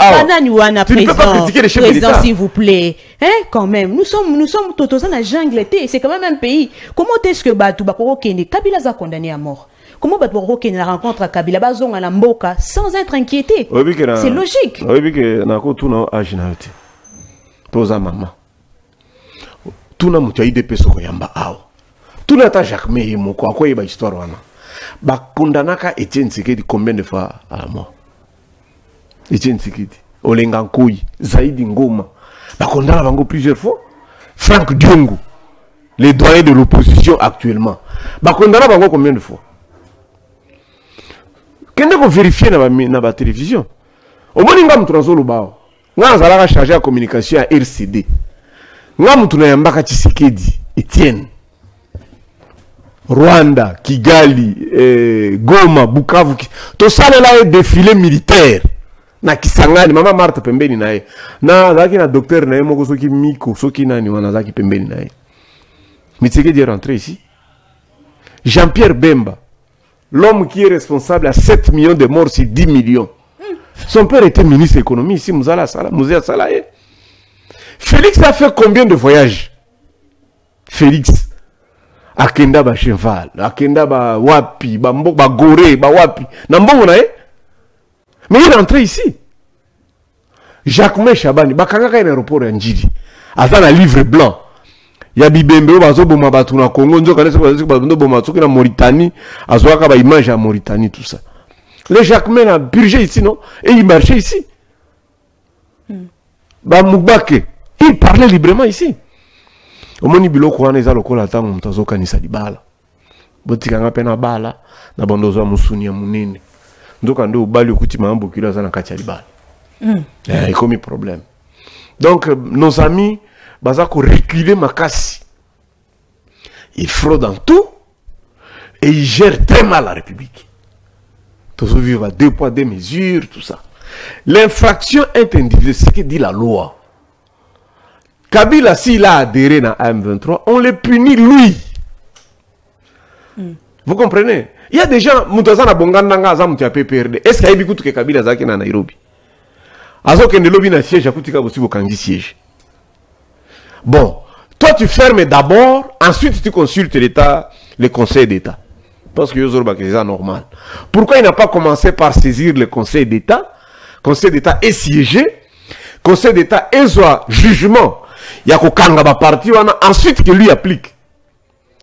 tu ne peux pas critiquer les chefs d'État. S'il vous plaît. Hein, quand même. Nous sommes totos dans la jungle. C'est quand même un pays. Comment est-ce que Batou Bakoro Kene, Kabila a condamné à mort? Comment Bakoro Kene la rencontre à Kabila Bazong à la Mboka sans être inquiété? C'est logique. Oui, que Nako Tuna Ajinati. Toza maman. Tuna Mutiaï de Peso Yamba Ao. Tuna ta Jacques Meye Moko, à quoi il y a histoire wana. Bakondanaka Etienne Tshisekedi combien de fois à la mort? Etienne Tshisekedi, Olenga Nkoyi, Zaïdi Ngoma, bakondana bango plusieurs fois. Franck Diongo, les doyens de l'opposition actuellement. Bakondana bango combien de fois? Qu'est-ce qu'on vérifie dans la télévision? Au moins, nous avons le bao. Nous avons chargé la communication à RCD. Nous avons Tshisekedi, Etienne. Rwanda, Kigali, Goma, Bukavu, tout ça là est défilé militaire. Na Kisangani, maman Marthe pembeni nae. Na zaki na docteur nae moko soki miko, soki nani wana zaki pembeni nae. Tshisekedi est rentré ici. Jean-Pierre Bemba, l'homme qui est responsable à 7 millions de morts sur 10 millions. Son père était ministre de l'économie ici, Mouzala Sala, Mouzia Salaye. Félix a fait combien de voyages? Félix. Akenda ba cheval, akenda ba wapi, ba mbok ba goré, ba wapi. Nambongo na mais il est rentré ici. Jacques Chabani, ba kanga ka aéroport ya Njili. Azana livre blanc. Ya bibembe bazo boma batu na Congo, nzo kanese bazo boma tsoki na Mauritanie, azoaka ba image à Mauritanie tout ça. Le Jacques a purgé ici non et il marchait ici. Ba Mubake, il parlait librement ici. Omoni biloko wana eza lokola tango mutu azokanisa libala botikanga pe na bala na bandozo ya musuni ya munene nzoka nde obali okuti mambo kilo aza na kati ya libala il commis problème. Donc nos amis baza ko reculer makasi, ils fraudent en tout et ils gèrent très mal la République. Tous vivre à 2 poids 2 mesures, tout ça. L'infraction est individuelle, c'est ce que dit la loi. Kabila, s'il a adhéré à M23, on le punit lui. Vous comprenez? Il y a des gens, Moutazana Bongandanga, Zamutia PPRD. Est-ce qu'il y a beaucoup de Kabila Zaki na Nairobi? Azo Kende Lobi na siège, Akutika aussi Bokangi siège. Bon, toi tu fermes d'abord, ensuite tu consultes l'État, le Conseil d'État. Parce que Yozorba c'est normal. Pourquoi il n'a pas commencé par saisir le Conseil d'État? Conseil d'État est siégé. Conseil d'État est soit jugement. Il y a qu'au parti ensuite que lui applique.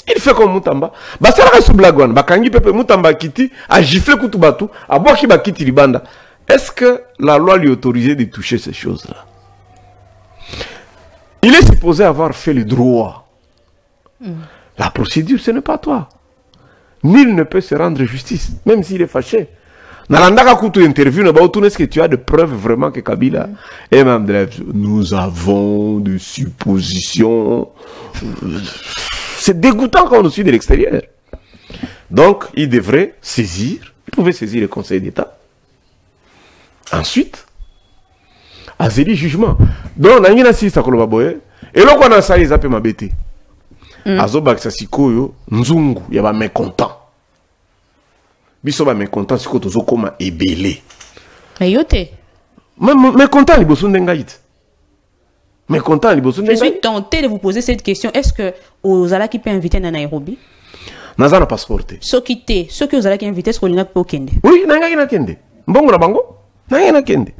Il fait comme Moutamba. Bah ça reste sous blagouane. Bah kangi pepe Moutamba kiti a giflé Koutubatu a boire qui va quitter Libanda. Est-ce que la loi lui autorisait de toucher ces choses-là? Il est supposé avoir fait le droit. La procédure, ce n'est pas toi. Nul ne peut se rendre justice, même s'il est fâché. Nalandaka Koutou interview, est-ce que tu as de preuves vraiment que Kabila est même de nous avons des suppositions. C'est dégoûtant quand on suit de l'extérieur. Donc, il devrait saisir, il pouvait saisir le Conseil d'État. Ensuite, azeli jugement donc nangi na sisa koloba boye eloko na sali zape mabete azobakisa sikoyo nzungu ya ba mécontent biso ba mécontent siko tozokoma ebele Ayote. mécontent liboso ndengait mécontent liboso Je ndengait suis tenté de vous poser cette question. Est-ce que Ozala qui peut inviter na Nairobi? naza na passeport te Ceux que Ozala qui invite, est-ce qu'on a pas kende? oui nangaki na kende mbongo na bango nangaki na kende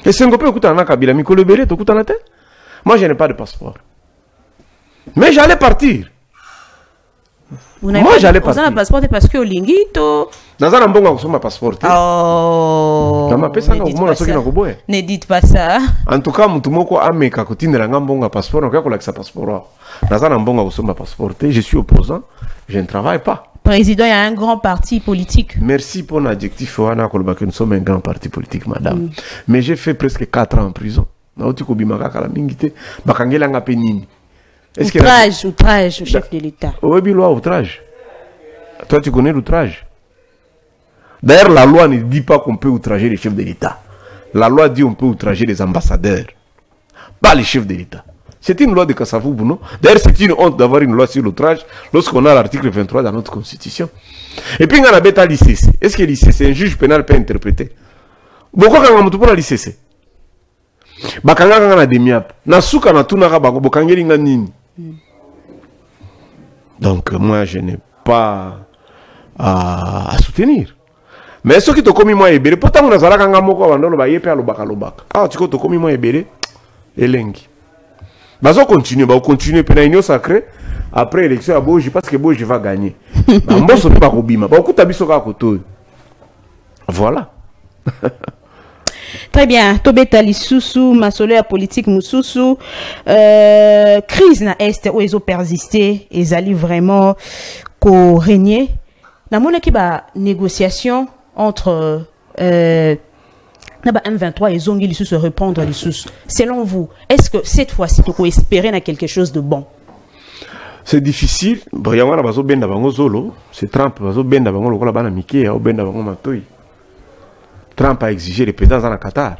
esengo pe okutana na Kabila mikolo ebele tokutana te moi je n'ai pas de passeport mais j'allais partir. Moi j'allais partir. Vous avez un passeport parce que Olingito. Naza na mbongo kusoma passeport. Oh. Kama pesa nga kumona soki na kuboya. Ne dites pas ça. En tout cas mutu moko ameka kotindela nga mbongo passeport na kwa lakisa passeport. Naza na mbongo kusoma passeport. Je suis opposant, je ne travaille pas. Président, il y a un grand parti politique. Merci pour l'adjectif wana koloba que nous sommes un grand parti politique madame. Mais j'ai fait presque 4 ans en prison. Na oti ko bimaka kala mingite bakangela nga pe nini. Outrage au chef de l'État. Oui, loi, outrage. Toi, tu connais l'outrage. D'ailleurs, la loi ne dit pas qu'on peut outrager les chefs de l'État. La loi dit qu'on peut outrager les ambassadeurs, pas les chefs de l'État. C'est une loi de Kassavou, non? D'ailleurs, c'est une honte d'avoir une loi sur l'outrage lorsqu'on a l'article 23 dans notre Constitution. Et puis, on a bêta l'ICC. Est-ce que l'ICC, un juge pénal, peut interpréter? Pourquoi quand on a pour l'ICC? Bakanga na demiap. Na suka na tunaka bango bokangeli nga nini? Donc moi je n'ai pas à soutenir. Mais ce qui te commis moi ebele, pourtant on a zalaka nga moko bandolo ba yepe alobaka lobaka. Ah tu ko te commis moi ebele elengi. Bazo continuer, ba continuer pena union sacrée après élection à Boji parce que Boji va gagner. Ba mboso pas kobima, ba okuta biso ka koto. Voilà. Très bien. Tobeta Lisusu, Masolo politique Moussousou, crise na Est où ils ont persisté, ils allaient vraiment régner. Na mona ki ba négociation entre Naba M23 et Zongi Lisusu se reprendre Lisusu. Selon vous, est-ce que cette fois-ci tu peux espérer na quelque chose de bon? C'est difficile. Brianwa na bazo benda bango zolo, c'est Trump bazo benda bango lokola bana mike au benda bango matoi. Trump a exigé les présidents dans le Qatar.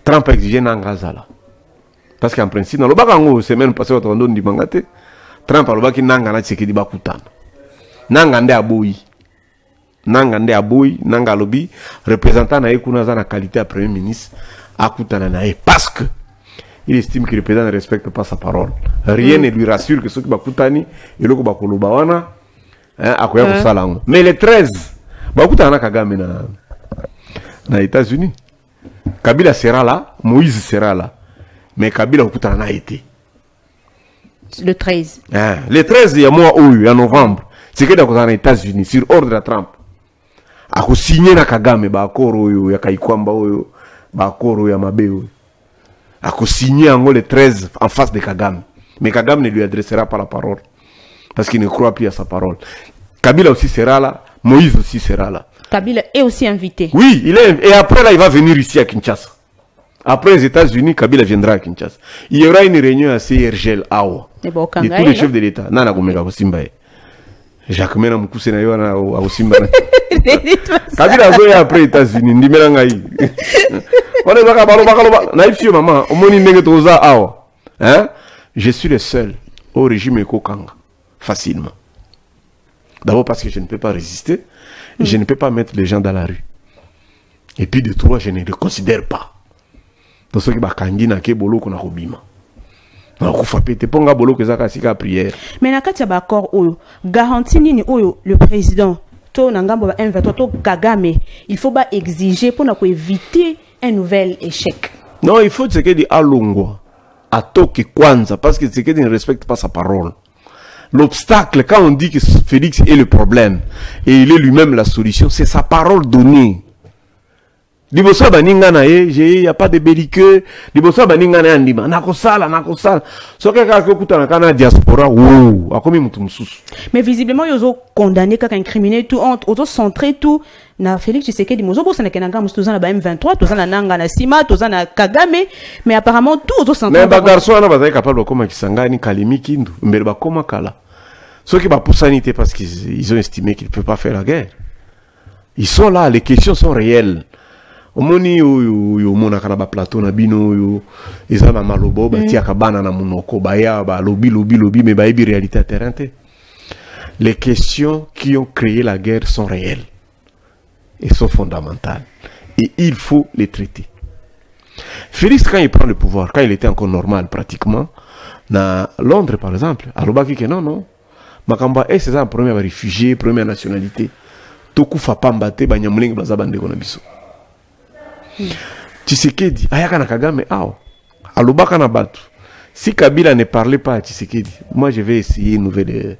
Trump a exigé Nangazala. Parce qu'en principe, dans le Bagango, semaine passée, on a dit Mangate, Trump a dit Nangana Tsekedi Bakutan. Nangande Aboui. Nangande Aboui, Nangalobi, représentant na Ekunaza na qualité à Premier ministre, Akutana Nae. Parce que il estime que le président ne respecte pas sa parole. Rien ne lui rassure que ceux qui Bakutani, et le Bakulubawana, Akoya Salango. Mais les 13, Bakutana Kagame na États-Unis. Kabila sera là, Moïse sera là. Mais Kabila a été. Le 13. Le 13, il y a mois en novembre. C'est que dans les États-Unis, sur ordre de Trump. A signé na Kagame, ba akoro ya Kaikwamba, ba akoro ya Mabe. A signé en le 13 en face de Kagame. Mais Kagame ne lui adressera pas la parole. Parce qu'il ne croit plus à sa parole. Kabila aussi sera là, Moïse aussi sera là. Kabila est aussi invité. Oui, il est. Et après, là, il va venir ici à Kinshasa. Après les États-Unis, Kabila viendra à Kinshasa. Il y aura une réunion à CRGL Awa. De tous les chefs de l'État. Nana Gomega Osimba. Jacques Mena Moukousé na Yoana Osimba. Kabila Zoya après les États-Unis. Ndimelangaï. On est bakalo. Naïfio maman. Omoni nenge toza Awa. Hein? Je suis le seul au régime Ekokanga. Facilement. D'abord parce que je ne peux pas résister. Et je ne peux pas mettre les gens dans la rue. Et puis de trois, je ne les considère pas. Donc ceux qui bakangi na ke bolo ko na kobima. Na ko frappé te ponga bolo ke zaka sika prière. Mais na kati ya bakor oyo, garantie nini oyo le président to na ngambo ba M23 to Kagame, il faut ba exiger pour na ko éviter un nouvel échec. Non, il faut que Tshisekedi alongwa atoke kwanza parce que Tshisekedi ne respecte pas sa parole. L'obstacle, quand on dit que Félix est le problème et il est lui-même la solution, c'est sa parole donnée. Libosa baningana il y a pas de belliqueux. Libosa baningana andima nakosala. Soka ka kutana kana diaspora wow, akomi mutu mususu. Mais visiblement ils ont condamné kaka incriminé tout auto centré tout na Félix Tshisekedi mozo bossa na kenanga mustuza na ba M23, toza na nanga na Sima, toza na Kagame, mais apparemment tout auto centré. Mais ba garçon ana bazai capable koma Kisangani Kalimi Kindu, mbele ba koma kala. Ceux qui ba poussanité parce qu'ils ont estimé qu'ils ne peuvent pas faire la guerre. Ils sont là, les questions sont réelles. omoni oyo monaka na ba plateau na bino oyo eza na malobo batiaka bana na munoko baya ba lobi mais bayebi réalité à terrain te. Les questions qui ont créé la guerre sont réelles et sont fondamentales et il faut les traiter. Félix, quand il prend le pouvoir, quand il était encore normal pratiquement, na Londres par exemple, alobaki que non makamba c'est ça un premier réfugié, première nationalité tokufa pambate banyamulenge baza bandeko na biso. Tshisekedi ayaka na Kagame alobaka na batu. Si Kabila ne parlait pas à Tshisekedi, moi je vais essayer une nouvelle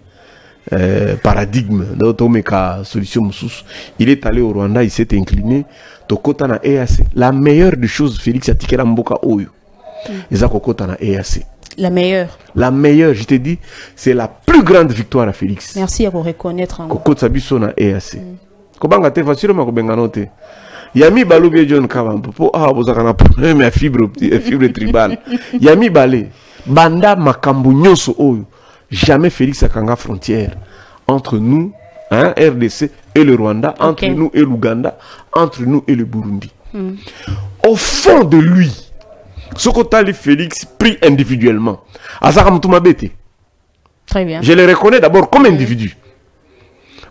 paradigme d'automeka solution mususu. Il est allé au Rwanda, il s'est incliné tokota na EAC. La meilleure des choses Félix atikela mboka oyo eza kokota na EAC. La meilleure, je te dis, c'est la plus grande victoire à Félix. Merci à vous reconnaître. Kokota sabiso na EAC. Kobanga te facilement kobengano te. Yami balobie John Kavampo po bozaka na problème ya fibre tribale. Yami balé banda makambo nyonso oyo. Jamais Félix akanga frontière entre nous, RDC et le Rwanda, entre nous et l'Ouganda, entre nous et le Burundi. Au fond de lui, ce que Félix pris individuellement, très bien. Je le reconnais d'abord comme individu.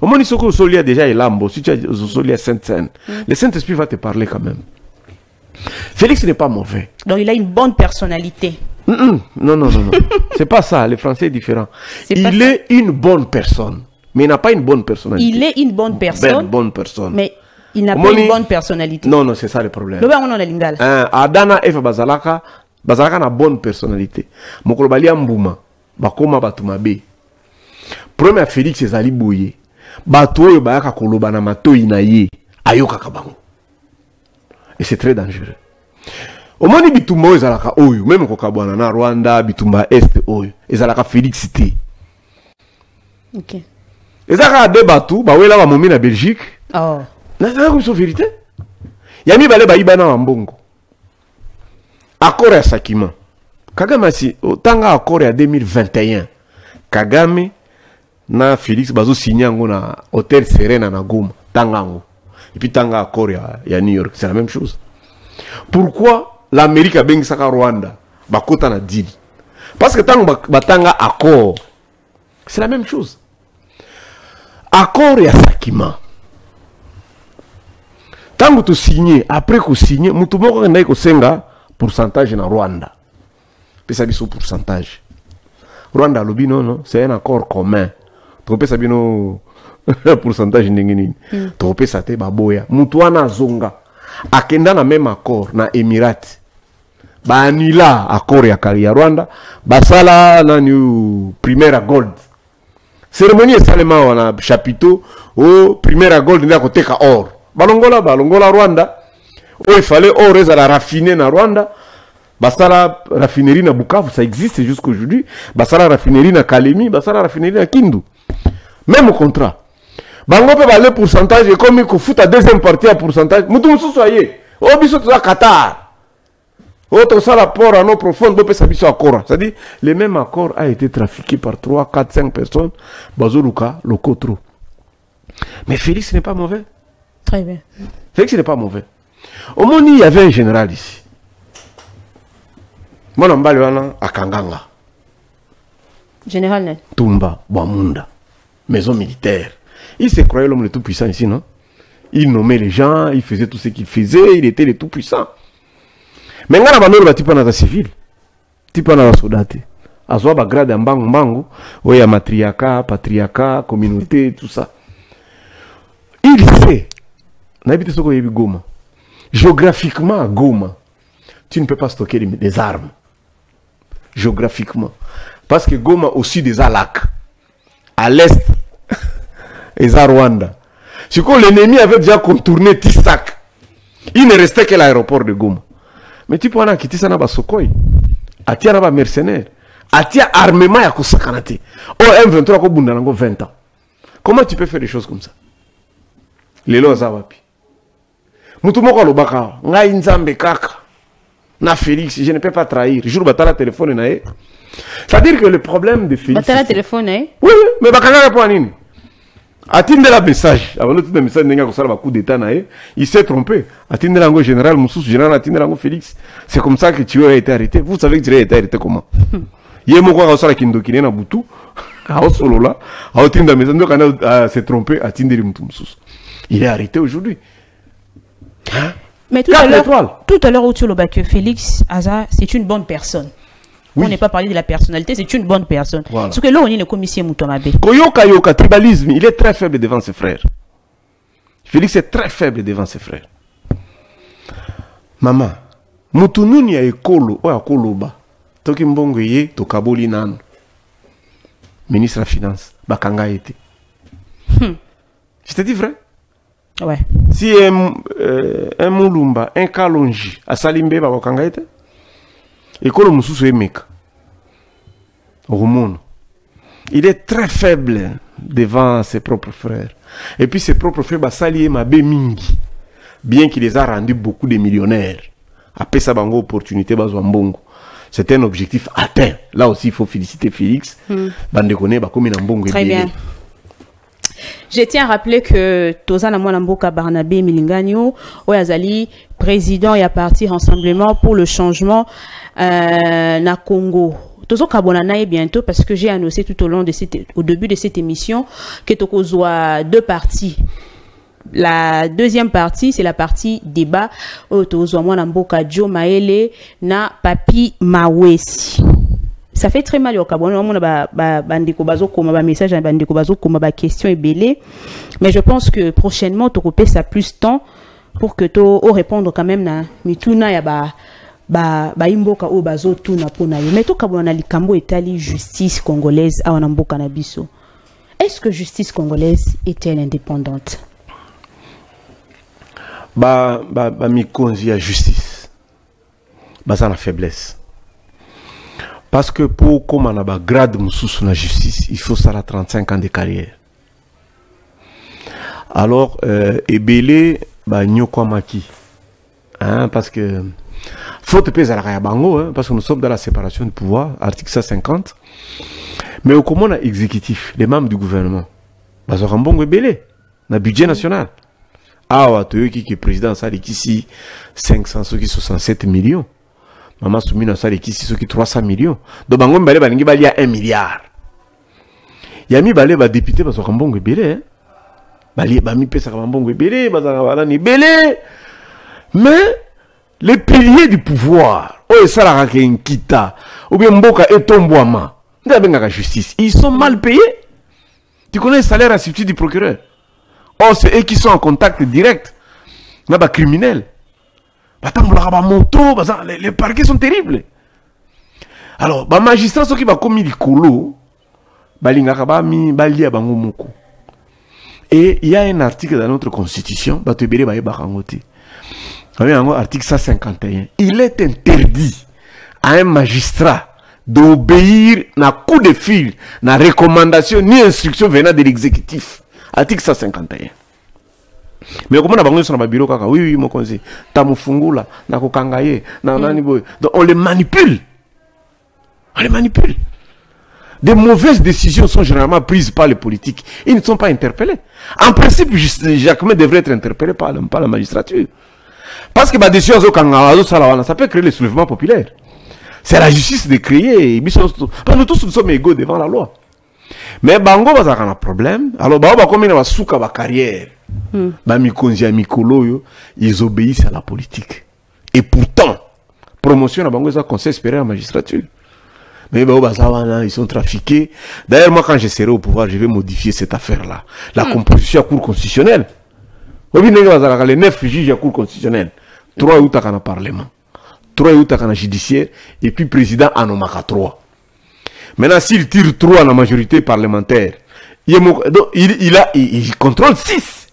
Au moins, il y a déjà Elambo, si tu as Sainte-Seine, le Saint-Esprit va te parler quand même. Félix n'est pas mauvais. Donc il a une bonne personnalité. Non. C'est pas ça. Le français est différent. Il est une bonne personne, mais il n'a pas une bonne personnalité. Il est une bonne personne. Bonne personne. Mais il n'a pas une bonne personnalité. Non, c'est ça le problème. Adana Eva Bazalaka na bonne personnalité. Mokolobali Mbouma, bakoma batumabe. Premier Félix ezali boye. Batoyo bayaka koloba na matoyi na ye ayoka kabango. Et c'est très dangereux. Omoni bitumba ezalaka oyo même kokabwana na Rwanda bitumba est oyo ezalaka Félixité. OK. Ezaka debatu bawela ba momi na Belgique. Na comme so vérité. Yami bale bayiba na mbongo. Accord ya Sakima. Kagame si tanga accord ya 2021. Kagame na Félix bazo signé ngo na Hôtel Serena na Goma tangango. Et puis tanga accord ya New York, c'est la même chose. Pourquoi l'Amérique a bien saka Rwanda bakota na deal? Parce que tant batanga accord, c'est la même chose. Accord ya Sakima. Tant que tu signes, après que tu signes, mutu moko ndai ko senga pourcentage na Rwanda. Pesa biso pourcentage. Rwanda lobi non, c'est un accord commun. Tu pesa bino pourcentage ndengini. Tu pesa te baboya. Mutu wana zonga. Akenda na même accord na Émirats. Ba anila accord ya Rwanda, basala na new Primera Gold. Cérémonie esalema wana chapiteau au Primera Gold ndia koteka or. Balongola Rwanda. Il fallait or ezala raffiner na Rwanda. Basala raffinerie na Bukavu, ça existe jusqu'aujourd'hui. Basala raffinerie na Kalemi, basala raffinerie na Kindu. Même contrat. Bango pe balé pourcentage et comme il fout à deuxième partie à pourcentage. Moutou moussou soyez. Oh biso to Qatar. Oh to ça rapport à nos profondes bo pe sa biso accord. C'est-à-dire le même accord a été trafiqué par 3, 4, 5 personnes. Bazoluka, Lokotro. Mais Félix n'est pas mauvais. Très bien. Félix n'est pas mauvais. Au Moni, il y avait un général ici. Mon ambalwana à Kanganga. Général Tumba, Bamunda. Maison militaire. Il se croyait l'homme le tout puissant ici, non? Il nommait les gens, il faisait tout ce qu'il faisait, il était le tout puissant. Mais quand on a type de civil, type de soldat, à soi, grade en bango, où il y a matriarcat, patriarcat, communauté, tout ça. Il sait, n'habite ce qu'on y a Goma. Géographiquement, à Goma, tu ne peux pas stocker des armes. Géographiquement. Parce que Goma, au sud, des lacs. À l'est, et à Rwanda. C'est que l'ennemi avait déjà contourné Tissac. Il ne restait que l'aéroport de Goma. Mais tu peux en quitter ça dans Sokoy. Atia naba mercenaire. Atia armement ya kosakanate. Oh M23 ko bunda nango 20 ans. Comment tu peux faire des choses comme ça? Les lois zawapi. Mutu moko lobaka ngai nzambe kaka. Na Félix, je ne peux pas trahir. Jour batala téléphone nae. C'est-à-dire que le problème de Félix. Batala téléphone nae? Oui, mais bakanga pour nini? Attendez le message. Avant de tout le message, coup d'état, il s'est trompé. Attendez l'ango général, Moussous, général, attendez l'ango Félix. C'est comme ça que tu as été arrêté. Vous savez que tu as été arrêté comment? Il y a un peu de Kindokine na Boutou. À solo là. À attendre la maison, donc on s'est trompé. Attendez le Moussous. Il est arrêté aujourd'hui. Hein? Mais tout à l'heure, où tu l'as que Félix Aza, c'est une bonne personne. Oui. On n'est pas parlé de la personnalité, c'est une bonne personne. Voilà. Parce que là, on est le commissaire Moutomabe. Koyoka, tribalisme, il est très faible devant ses frères. Félix est très faible devant ses frères. Maman, Moutoununi ya ekolo, oya koloba. Toki mbongo ye, tokaboli nano. Ministre de la Finance, bakanga ete. Je te dis vrai? Ouais. Si un Moulumba, un Kalonji, a Salimbe, bakanga ete. Ekolo Moussou Emeka. Il est très faible devant ses propres frères. Et puis ses propres frères, Basali Mabe Mingi. Bien qu'il les a rendus beaucoup de millionnaires. Après ça, bango opportunité, Bazouambongo. C'est un objectif atteint. Là aussi, il faut féliciter Félix. Bandekone, Bakomi Nambongo. Très bien. Je tiens à rappeler que Tozana Mwanamboka Barnabé Milinganyo, Oyazali, président et à partir Rassemblement pour le changement na Congo. Tozo Kabonanaye bientôt parce que j'ai annoncé tout au début de cette émission que Tokozwa deux parties. La deuxième partie, c'est la partie débat. Tozo Mwanamboka Joe Maele na Papi Mawesi. Ça fait très mal au Gabon. On a bandeko bazo comme ba message, bandeko bazo comme ba question est belé. Mais je pense que prochainement tu coupes ça plus temps pour que tu répondre quand même na mituna ya ba imboka o bazo tuna pona yo. Mais to Gabon na likambo etali justice congolaise a na mboka na biso. Est-ce que justice congolaise est-elle indépendante? Mikonzi ya justice. Ça na faiblesse. Parce que pour comme on a grade Moussous la justice, il faut ça à 35 ans de carrière. Alors, Ebele, Nyoko Maki. Parce que, faut te peser à la bango, parce que nous sommes dans la séparation du pouvoir, article 150. Mais au comment on a exécutif, les membres du gouvernement, Bazorambongo Ebele, na budget national. Ah, tu qui est président, ça, ici, 567 millions. Maman Soumina Sali qui c'est 300 millions. Donc bango mbale balingi bali ya 1 milliard. Yami bale ba député ba Sokambongo belé hein. Bali ba mi pesa Kambongo belé, ba za ni belé. Mais les piliers du pouvoir, oh ça la kita, ou bien mboka etombwama. Ndabenga la justice, ils sont mal payés. Tu connais le salaire à substitut du procureur. Oh c'est eux qui sont en contact direct. Na ba criminel. Les parquets sont terribles. Alors, les magistrats qui va commis le colo, et il y a un article dans notre constitution, article 151. Il est interdit à un magistrat d'obéir à coup de fil, à recommandation ni instruction venant de l'exécutif. Article 151. Mais comment on a sur le bureau, oui, mon conseil, Tamufungula, Nakokangaye, Nananiboy. Donc on les manipule. On les manipule. Des mauvaises décisions sont généralement prises par les politiques. Ils ne sont pas interpellés. En principe, Jacquemin devrait être interpellé par la magistrature. Parce que ma décision, ça peut créer le soulèvement populaire. C'est la justice de créer. Nous tous nous sommes égaux devant la loi. Mais Bango va avoir un problème. Alors, Bango va combien de souka ba carrière. Ils obéissent à la politique. Et pourtant, promotion à Bango, ça conseille espérer la magistrature. Mais ils sont trafiqués. D'ailleurs, moi, quand je serai au pouvoir, je vais modifier cette affaire-là. La composition à cour constitutionnelle. Les 9 juges à cour constitutionnelle. 3 ou dans le parlement. 3 ou dans le judiciaire. Et puis, président en omaka 3. Maintenant, s'il tire 3 dans la majorité parlementaire, il contrôle 6.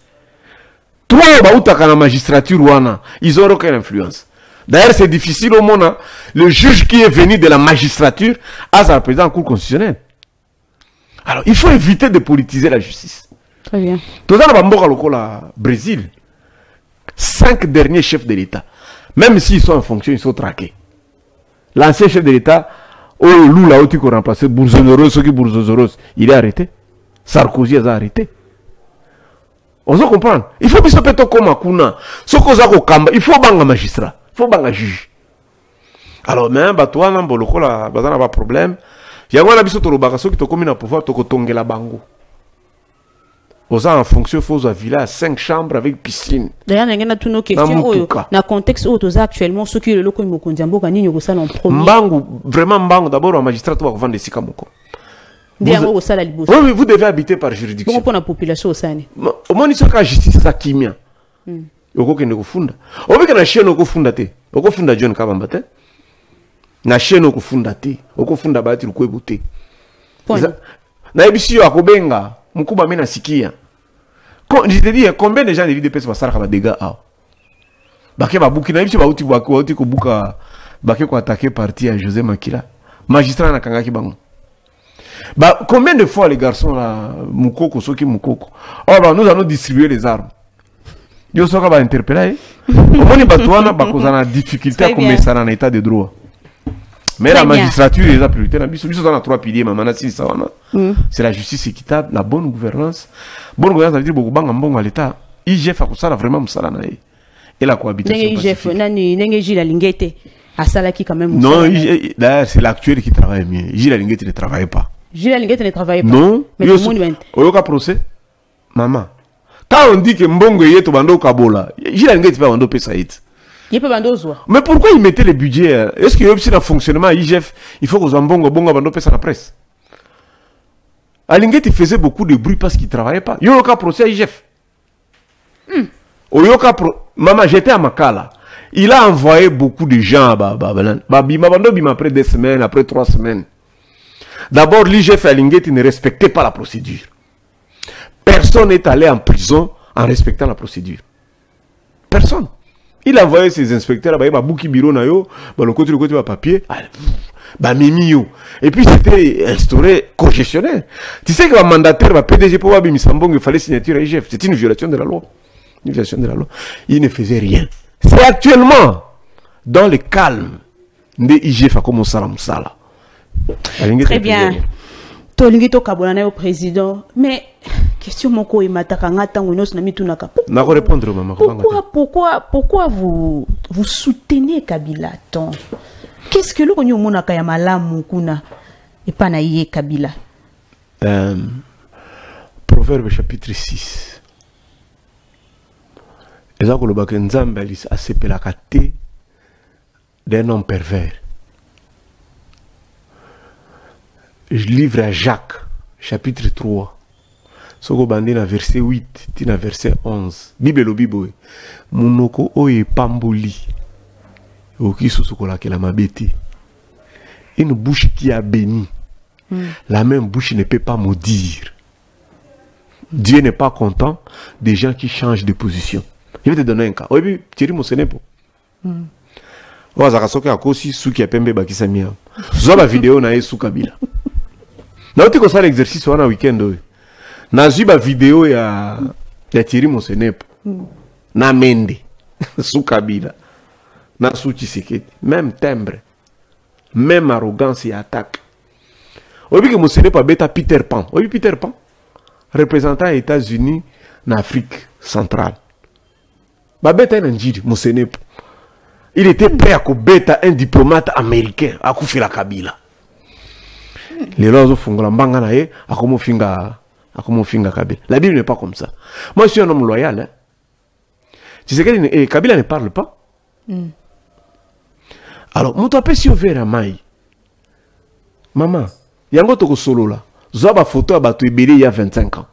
3 dans la magistrature, ils n'ont aucune influence. D'ailleurs, c'est difficile au monde. Le juge qui est venu de la magistrature a sa présidence en cour constitutionnelle. Alors, il faut éviter de politiser la justice. Très bien. Tout ça, au Brésil, 5 derniers chefs de l'État, même s'ils sont en fonction, ils sont traqués. L'ancien chef de l'État, Lula, qui a remplacé Bourzozoros, il est arrêté. Sarkozy a arrêté. On doit comprendre. Il faut que ce soit comme Akuna. Ce qu'on a kamba, il faut banga magistrat, il faut banga juge. Alors même toi na boloko la bazana ba problème. Il y a un abisso to lobaka so ki to komi na pouvoir to kotongela bango. Aux en fonction faut villa à 5 chambres avec piscine. D'ailleurs il y a une question na contexte où tous actuellement ceux qui le loko mo kondiambo kanini ko ça en premier. Mbangu vraiment mbangu d'abord un magistrat to va vendre des sikamoko. Oui, vous devez habiter par juridiction. Bon pour la population aussi. Au moins il la justice ça kimia. Oko kende ko funda. Obi kana chaîne ko funda te. Oko funda John Kabamba te. Na chaîne ko funda te. Oko funda bati ko ebute. Na ebisi yo akobenga mukuba mena sikia. Je te dis combien de gens de vie de pèse basara ka dégâts a. Bake ba buki na ebisi ba uti ko buka bake ko attaquer parti à José Makila. Magistrat na kangaki bango. Bah, combien de fois les garçons là, Moukoko, Soki Moukoko, oh, bah, nous allons distribuer les armes. Yo soka va interpeller. Comment les batouana, bah, qu'on a difficulté à commencer ça en état de droit. Mais la magistrature est la priorité. Nous avons 3 piliers, c'est la justice équitable, la bonne gouvernance. Bonne gouvernance, ça veut dire beaucoup de l'État. IGF a ça vraiment Moussalanaï. Et la cohabitation. IGF, Nengeji la Lingete, à Salaki quand même. Non, c'est l'actuel qui travaille mieux. Gilles la Lingete ne travaille pas. Gilles Lingette ne travaille pas. Non, mais tout le monde Oyoka procès. Maman. Quand on dit que Mbongo est au bando Kabola, Gilles Lingette va bando Pesaït. Il peut bando Zoa. Mais pourquoi il mettait les budgets? Est-ce qu'il y a aussi un fonctionnement à IGF? Il faut que Mbongo bando Pesa la presse. Lingette faisait beaucoup de bruit parce qu'il ne travaillait pas. Oyoka procès à IGF. Oyoka Maman, j'étais à Makala. Il a envoyé beaucoup de gens à Bima après 2 semaines, après 3 semaines. D'abord, l'IGF à Lingette ne respectait pas la procédure. Personne n'est allé en prison en respectant la procédure. Personne. Il a envoyé ses inspecteurs, il a bouki bureau na yo, le côté papier, mimio. Et puis c'était instauré congestionnaire. Tu sais que le mandataire, le PDG pour Misambong, il fallait signature à l'IGF. C'est une violation de la loi. Une violation de la loi. Il ne faisait rien. C'est actuellement dans le calme de l'IGF à commencer à Moussala. Très bien. Tolingi to kabonana au président, mais question moko imataka ngata ngono na mitunaka. Na ko répondre maman. Pourquoi vous soutenez Kabila tant? Qu'est-ce que le konyo monaka ya malamu kuna et pas na yé Kabila? Proverbe chapitre 6. Ezako lo bakenzamba lis asepelaka te d'un homme pervers. Je livre à Jacques, chapitre 3. Soko bandi na verset 8, ti na verset 11. Bible lo bibo. Munoko oye pamboli. Oki soko la kela mabeti. Une bouche qui a béni. La même bouche ne peut pas maudire. Dieu n'est pas content des gens qui changent de position. Je vais te donner un cas. Oui, Thierry Mosenepo. Oazaka soke akosi suki ya pembe bakisa miya. Zoba vidéo na Yesu Kabila. Na uti ko sala exercice wana weekend oyo. Na zuba vidéo ya Thierry Mosenepo. Na Mende. Sou Kabila. Na Sou Tshisekedi. Même timbre. Même arrogance et attaque. Obi que Mosenepo beta Peter Pan. Obi Peter Pan. Représentant des États-Unis en Afrique centrale. Babeta Njiri Mosenepo. Il était prêt à combattre un diplomate américain à Koufila Kabila. Les lois font la banga nae à comment finga Kabila. La Bible n'est pas comme ça. Moi je suis un homme loyal. Hein. Tu sais que Kabila ne parle pas. Alors, mon tapé si ouvert à Maï. Maman, yango toko solo là. Zoba photo à Batou Ebele il y a 25 ans.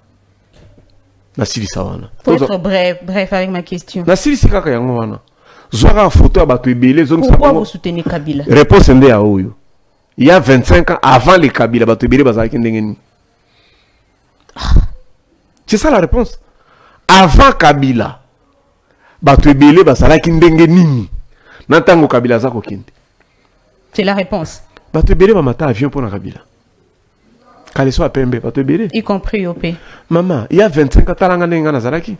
Nasili Sawana. Pour être bref avec ma question. Nasili Sikaka yango wana. Zoba photo à Batou Ebele. Pourquoi vous soutenez Kabila? Réponse ndé à Oyo. Il y a 25 ans avant les Kabila, Batou Ebele bazaki ndengeni. C'est ça la réponse. Avant Kabila, Batou Ebele bazaki ndengeni. Nantango Kabila zako kinde. C'est la réponse. Batou Ebele ba mata avion pour na Kabila. Kaleso apembe Batou Ebele. Y compris OP. Maman, il y a 25 ans talanga nenga nazaraki.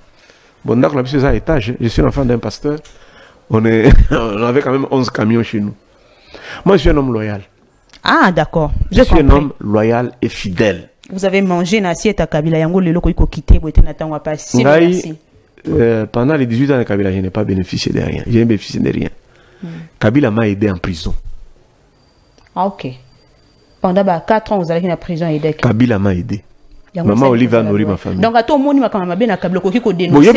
Bon d'accord, la biso à étage, je suis l'enfant d'un pasteur. On avait quand même 11 camions chez nous. Moi je suis un homme loyal. Ah d'accord. Je suis un homme loyal et fidèle. vous avez mangé une assiette à Kabila Yango le loko iko quitter boete na tango passé. Merci. Pendant les 18 ans de Kabila, je n'ai pas bénéficié de rien. Je n'ai bénéficié de rien. Kabila m'a aidé en prison. Ah, ok. Pendant 4 ans, vous allez en prison aider. Kabila m'a aidé. Maman Oliva nourrit ma famille. Donc, à tout le monde, Kabila qui ko dénoncer.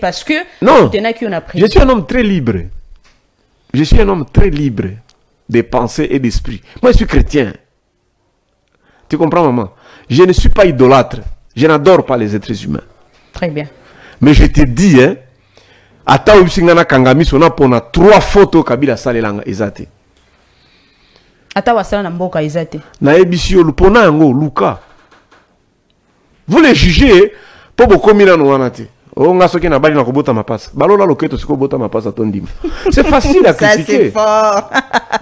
Parce que non, je suis un homme très libre. Je suis un homme très libre de pensée et d'esprit. Moi, je suis chrétien. Tu comprends, maman? Je ne suis pas idolâtre. Je n'adore pas les êtres humains. Très bien. Mais je te dis, hein, ata ubisingana kangami sona pona 3 photos Kabila salelanga ezate. Ata wasala na mboka ezate. Na ebisio lupona yango luka. Vous les jugez pour beaucoup mina no wanate. Oh nga soki na bali na kobota mapasa. Balola loketo siko bota mapasa tondima. C'est facile à critiquer. Ça c'est fort.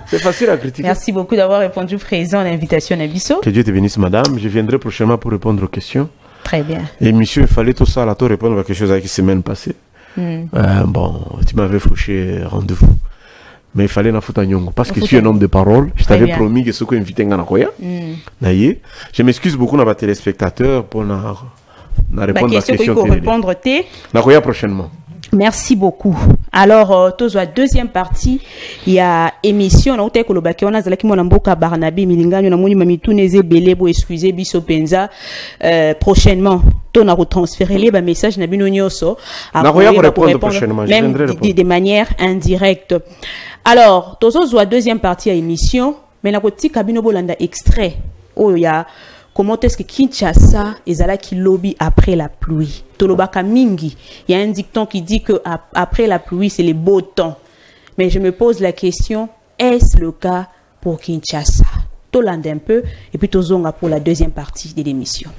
C'est facile à critiquer. Merci beaucoup d'avoir répondu présent à l'invitation Nabiso. Que Dieu te bénisse madame, je viendrai prochainement pour répondre aux questions. Très bien. Et monsieur, il fallait tout ça là pour répondre à quelque chose avec la semaine passée. Bon, tu m'avais fauché rendez-vous. Mais il fallait na fouta nyongo parce que je suis un homme de parole. Je t'avais promis que ce qu'on invitait ngana koya. Je m'excuse beaucoup na ba téléspectateurs pour na répondre à la question que répondre té. Na koya prochainement. Merci beaucoup. Alors, la deuxième partie, il y a émission, on a été kolobaki, on a zalaki mona mboka Barnaby Milinganyo na moni mamitu neze belebo excusez biso penza prochainement. On a retransféré les messages na bino nyoso pour répondre prochainement, je viendrai répondre de manière indirecte. Alors, la deuxième partie à émission, mais na koti kabino bolanda extrait. Oh ya comment est-ce que Kinshasa ezala qui lobby après la pluie? Tolobaka mingi. Il y a un dicton qui dit que après la pluie, c'est les beaux temps. Mais je me pose la question, est-ce le cas pour Kinshasa? Tolande un peu, et puis tozonga pour la deuxième partie de l'émission.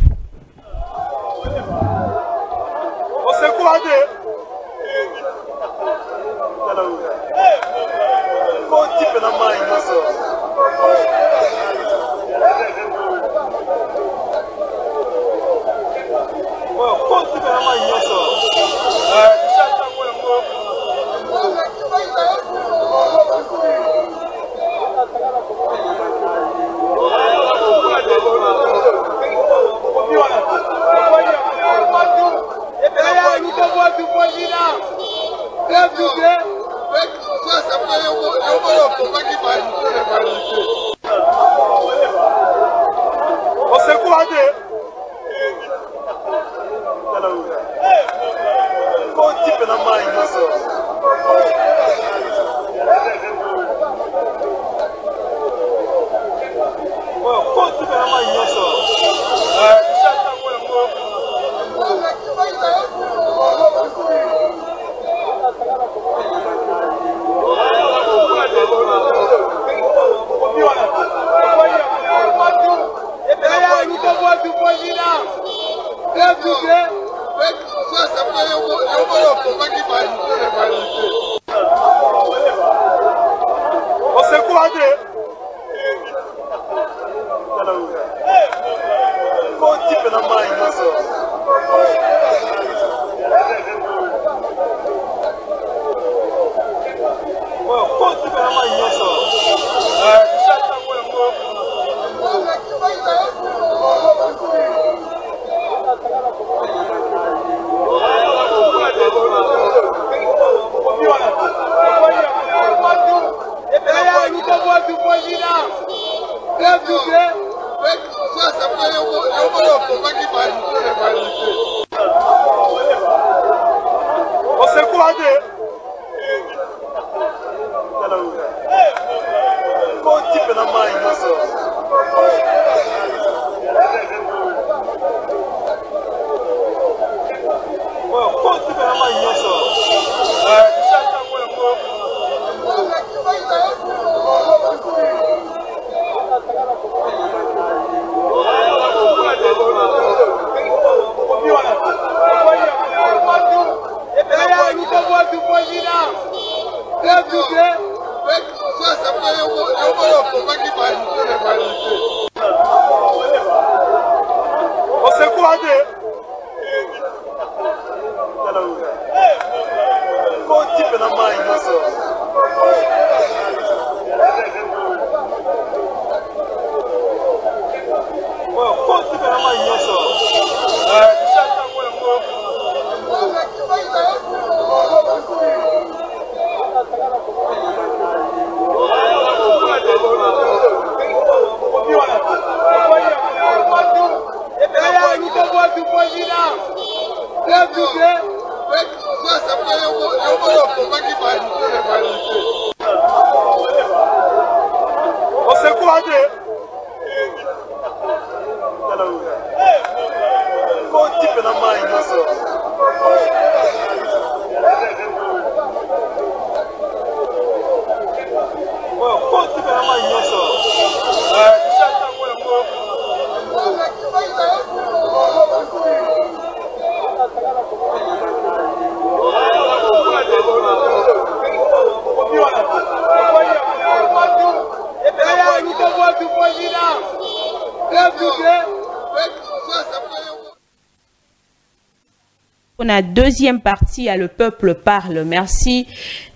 On a deuxième partie à le peuple parle. Merci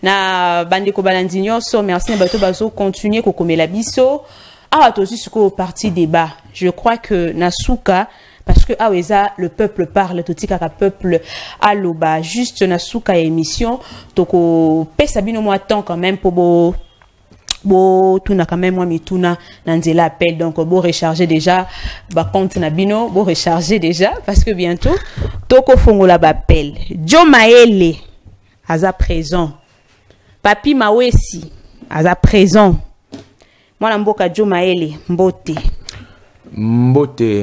na bandeko balandinyo so merci na bato bazo continuer kokomela biso. Ah aussi ce partie débat. Je crois que Nasuka parce que aweza le peuple parle totika ka peuple aloba juste Nasuka émission toko pesa bino moi temps quand même pour tout n'a quand même moi mituna nanzela appel donc bon recharger déjà ba compte na bino bon recharger déjà parce que bientôt toko fongola ba appel Jo Maele aza présent Papi Mawesi aza présent moi mboka Jo Maele mbote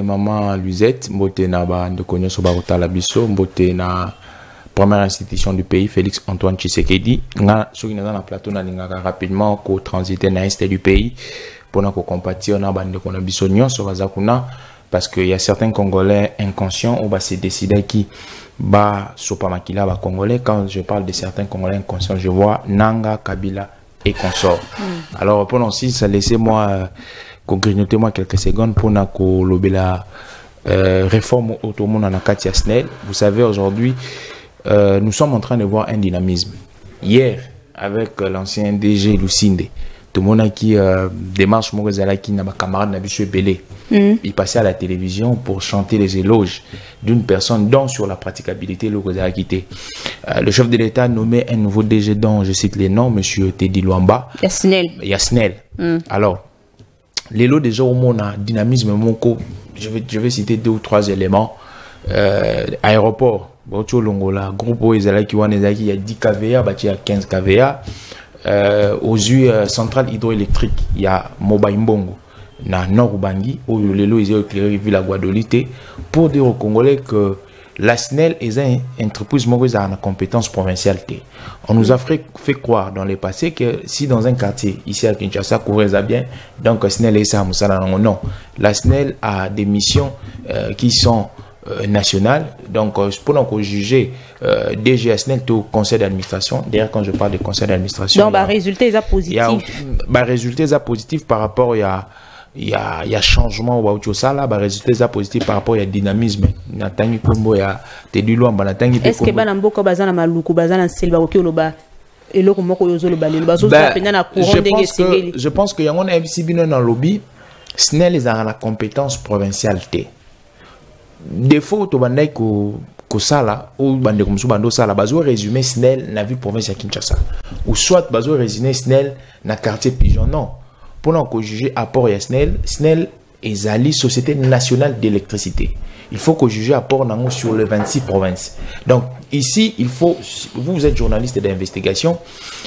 maman Luisette mbote na ba ndeko nyoso ba kotala biso mbote na première institution du pays, Félix Antoine Tshisekedi. Sur une plateau, rapidement ko transiter na est du pays pour nous compatir na bande qu'on a bisognon sur Bazakuna parce qu'il y a certains Congolais inconscients où va se décider qui ba sopamakila ba Congolais. Quand je parle de certains Congolais inconscients, je vois Nanga, Kabila et consorts. Alors pendant si ça laissez-moi grignoter moi quelques secondes pour na ko lobela réforme autonome na Katia Snell. Vous savez aujourd'hui nous sommes en train de voir un dynamisme. Hier, avec l'ancien DG Lucinde, tout le monde qui démarche qui n'a pas camarade Nabichou Belé. Il passait à la télévision pour chanter les éloges d'une personne dont sur la praticabilité le chef de l'État nommé un nouveau DG dont je cite les noms, monsieur Teddy Luamba. Yasnel. Alors, l'élo déjà au monde a dynamisme je vais citer 2 ou 3 éléments. Aéroport. Longola, groupe Oezala qui il y a 10 kVA, il y a 15 kVA. Aux yeux centrales hydroélectriques, il y a Mobile Mbongo, na Nord Ubangi, où les lots ils ont éclairé vu la Guadeloupe, pour dire aux Congolais que la SNEL est une entreprise qui a une compétence provinciale. On nous a fait croire dans le passé que si dans un quartier, ici à Kinshasa, courait bien, donc SNEL est ça, non. La SNEL a des missions qui sont national. Donc, pour nous juger DGSNL au conseil d'administration. D'ailleurs, quand je parle de conseil d'administration, donc, résultat est positif. Résultat est positif par rapport il y a changement au ça là. Résultat est positif par rapport il y a dynamisme. Natangi Kombo ya Teddy Luamba natangi. Est-ce que banamboka bazana maluku bazana selba okioloba eloko moko yozolo balelo bazo pena na courant ndenge sengeli. Je pense que yango na MCB dans lobby SNEL est dans la compétence provinciale té. Défaut to bandai ko sala ou bande comme bando sala bazo résumé SNEL na ville province à Kinshasa ou soit bazo résumé SNEL na quartier Pigeon. Non, pour nous juger apport ya SNEL est ali société nationale d'électricité. Il faut que juger apport nango sur les 26 provinces. Donc ici il faut, vous êtes journaliste d'investigation,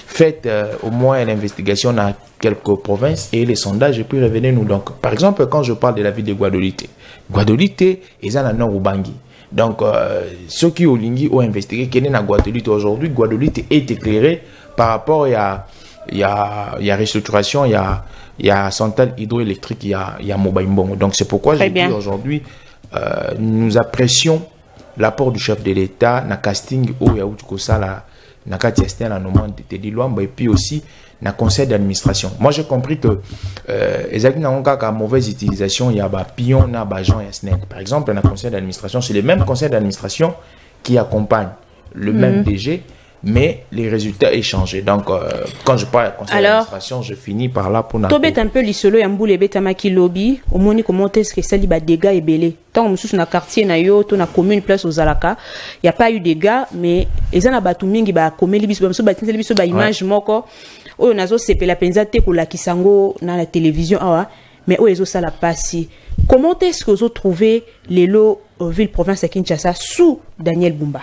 faites au moins l'investigation dans quelques provinces et les sondages et puis revenez-nous. Donc par exemple quand je parle de la ville de Guadeloupe est à Nord Ubangi. Donc ceux qui ont investigué quelle est la Guadeloupe aujourd'hui, Guadeloupe est éclairée par rapport il y a restructuration, il y a centrale hydroélectrique, il y a Mobile Mbongo. Donc c'est pourquoi j'ai dit aujourd'hui nous apprécions l'apport du chef de l'État na casting au Yaoutoukosa na Katiastin la nommant de Teddy Luamba et puis aussi na conseil d'administration. Moi j'ai compris que exactement quand mauvaise utilisation il y a ba pion na ba Jean Yasnet. Par exemple na conseil d'administration, c'est le même conseil d'administration qui accompagne le même DG mais les résultats ont changé. Donc quand je parle de conseil d'administration, je finis par là pour tobet un peu lisolo ya mbule betamaki lobby au moni comment est-ce que ça li ba dégâts et belé. Tant mususu na quartier na yo to na commune place aux Alaka, il y a pas eu de dégâts mais ezana batu mingi ba komeli biso ba tinzeli biso ba image moko oyo nazo sepela penza te ko la kisango na la télévision awa mais oyo ezo sala passi. Comment est-ce que vous trouvez les lots ville province à Kinshasa sous Daniel Bumba?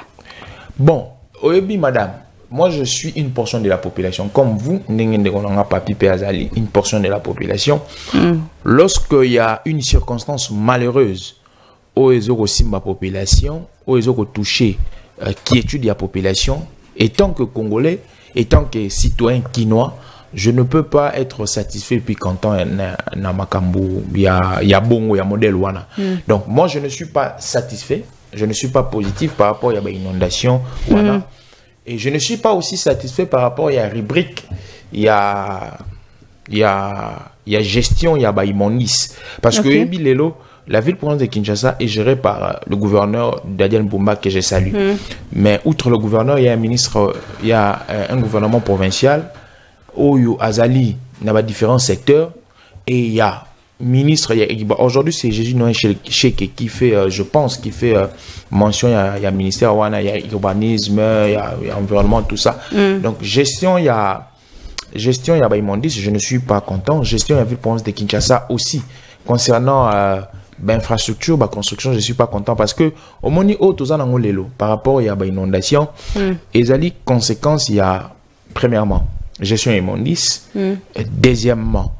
Bon, oyebi madame, moi je suis une portion de la population. Comme vous, une portion de la population. Lorsqu'il y a une circonstance malheureuse, où ils ont aussi ma population, où ils ont touché qui étudie la population, et tant que Congolais, et tant que citoyen quinois, je ne peux pas être satisfait puis content na makambu il y a bongo il y a modèle wana. Donc moi je ne suis pas satisfait, je ne suis pas positif par rapport à la inondation wana, et je ne suis pas aussi satisfait par rapport à la rubrique il y a gestion il y a immondice parce que lelo la ville-province de Kinshasa est gérée par le gouverneur Daniel Mbumba que je salue. Mais outre le gouverneur, il y a un ministre, il y a un gouvernement provincial où Azali dans différents secteurs et il y a ministre. Aujourd'hui, c'est Jésus Noé Cheke qui fait, je pense, qui fait mention. Il y a ministère, il y a urbanisme, il y a environnement, tout ça. Donc gestion, il y a immondice. Je ne suis pas content. Gestion, il y a ville-province de Kinshasa aussi concernant infrastructure, construction, je ne suis pas content parce que au moni par rapport à l'inondation, et les conséquences, il y a premièrement gestion immondice, deuxièmement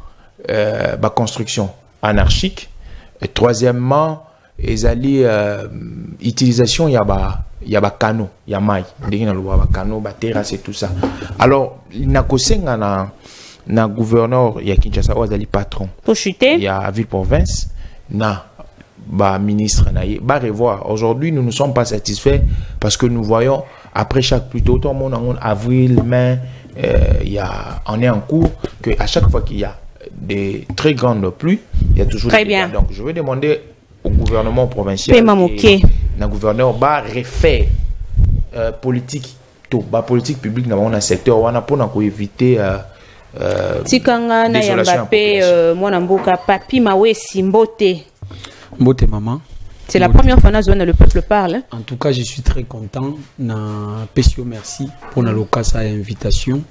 construction anarchique, et troisièmement utilisation il y a canaux, il y a maille, canaux, terrasse et tout ça. Alors il n'a qu'au na gouverneur il y a Kinshasa ou patron pour chuter il y a ville province na ministre na revoir. Aujourd'hui nous ne sommes pas satisfaits parce que nous voyons après chaque pluie tout le monde en avril mai on est en cours que à chaque fois qu'il y a des très grandes pluies il y a toujours très des bien. Donc je vais demander au gouvernement provincial et na gouverneur refaire politique publique dans un secteur pour éviter Tikanga na Mbappé mwana mboka Papi Mawesi Mbote. Mbote maman. C'est la première fois que le peuple parle. En tout cas, je suis très content. Na Pesio merci pour la locasa invitation.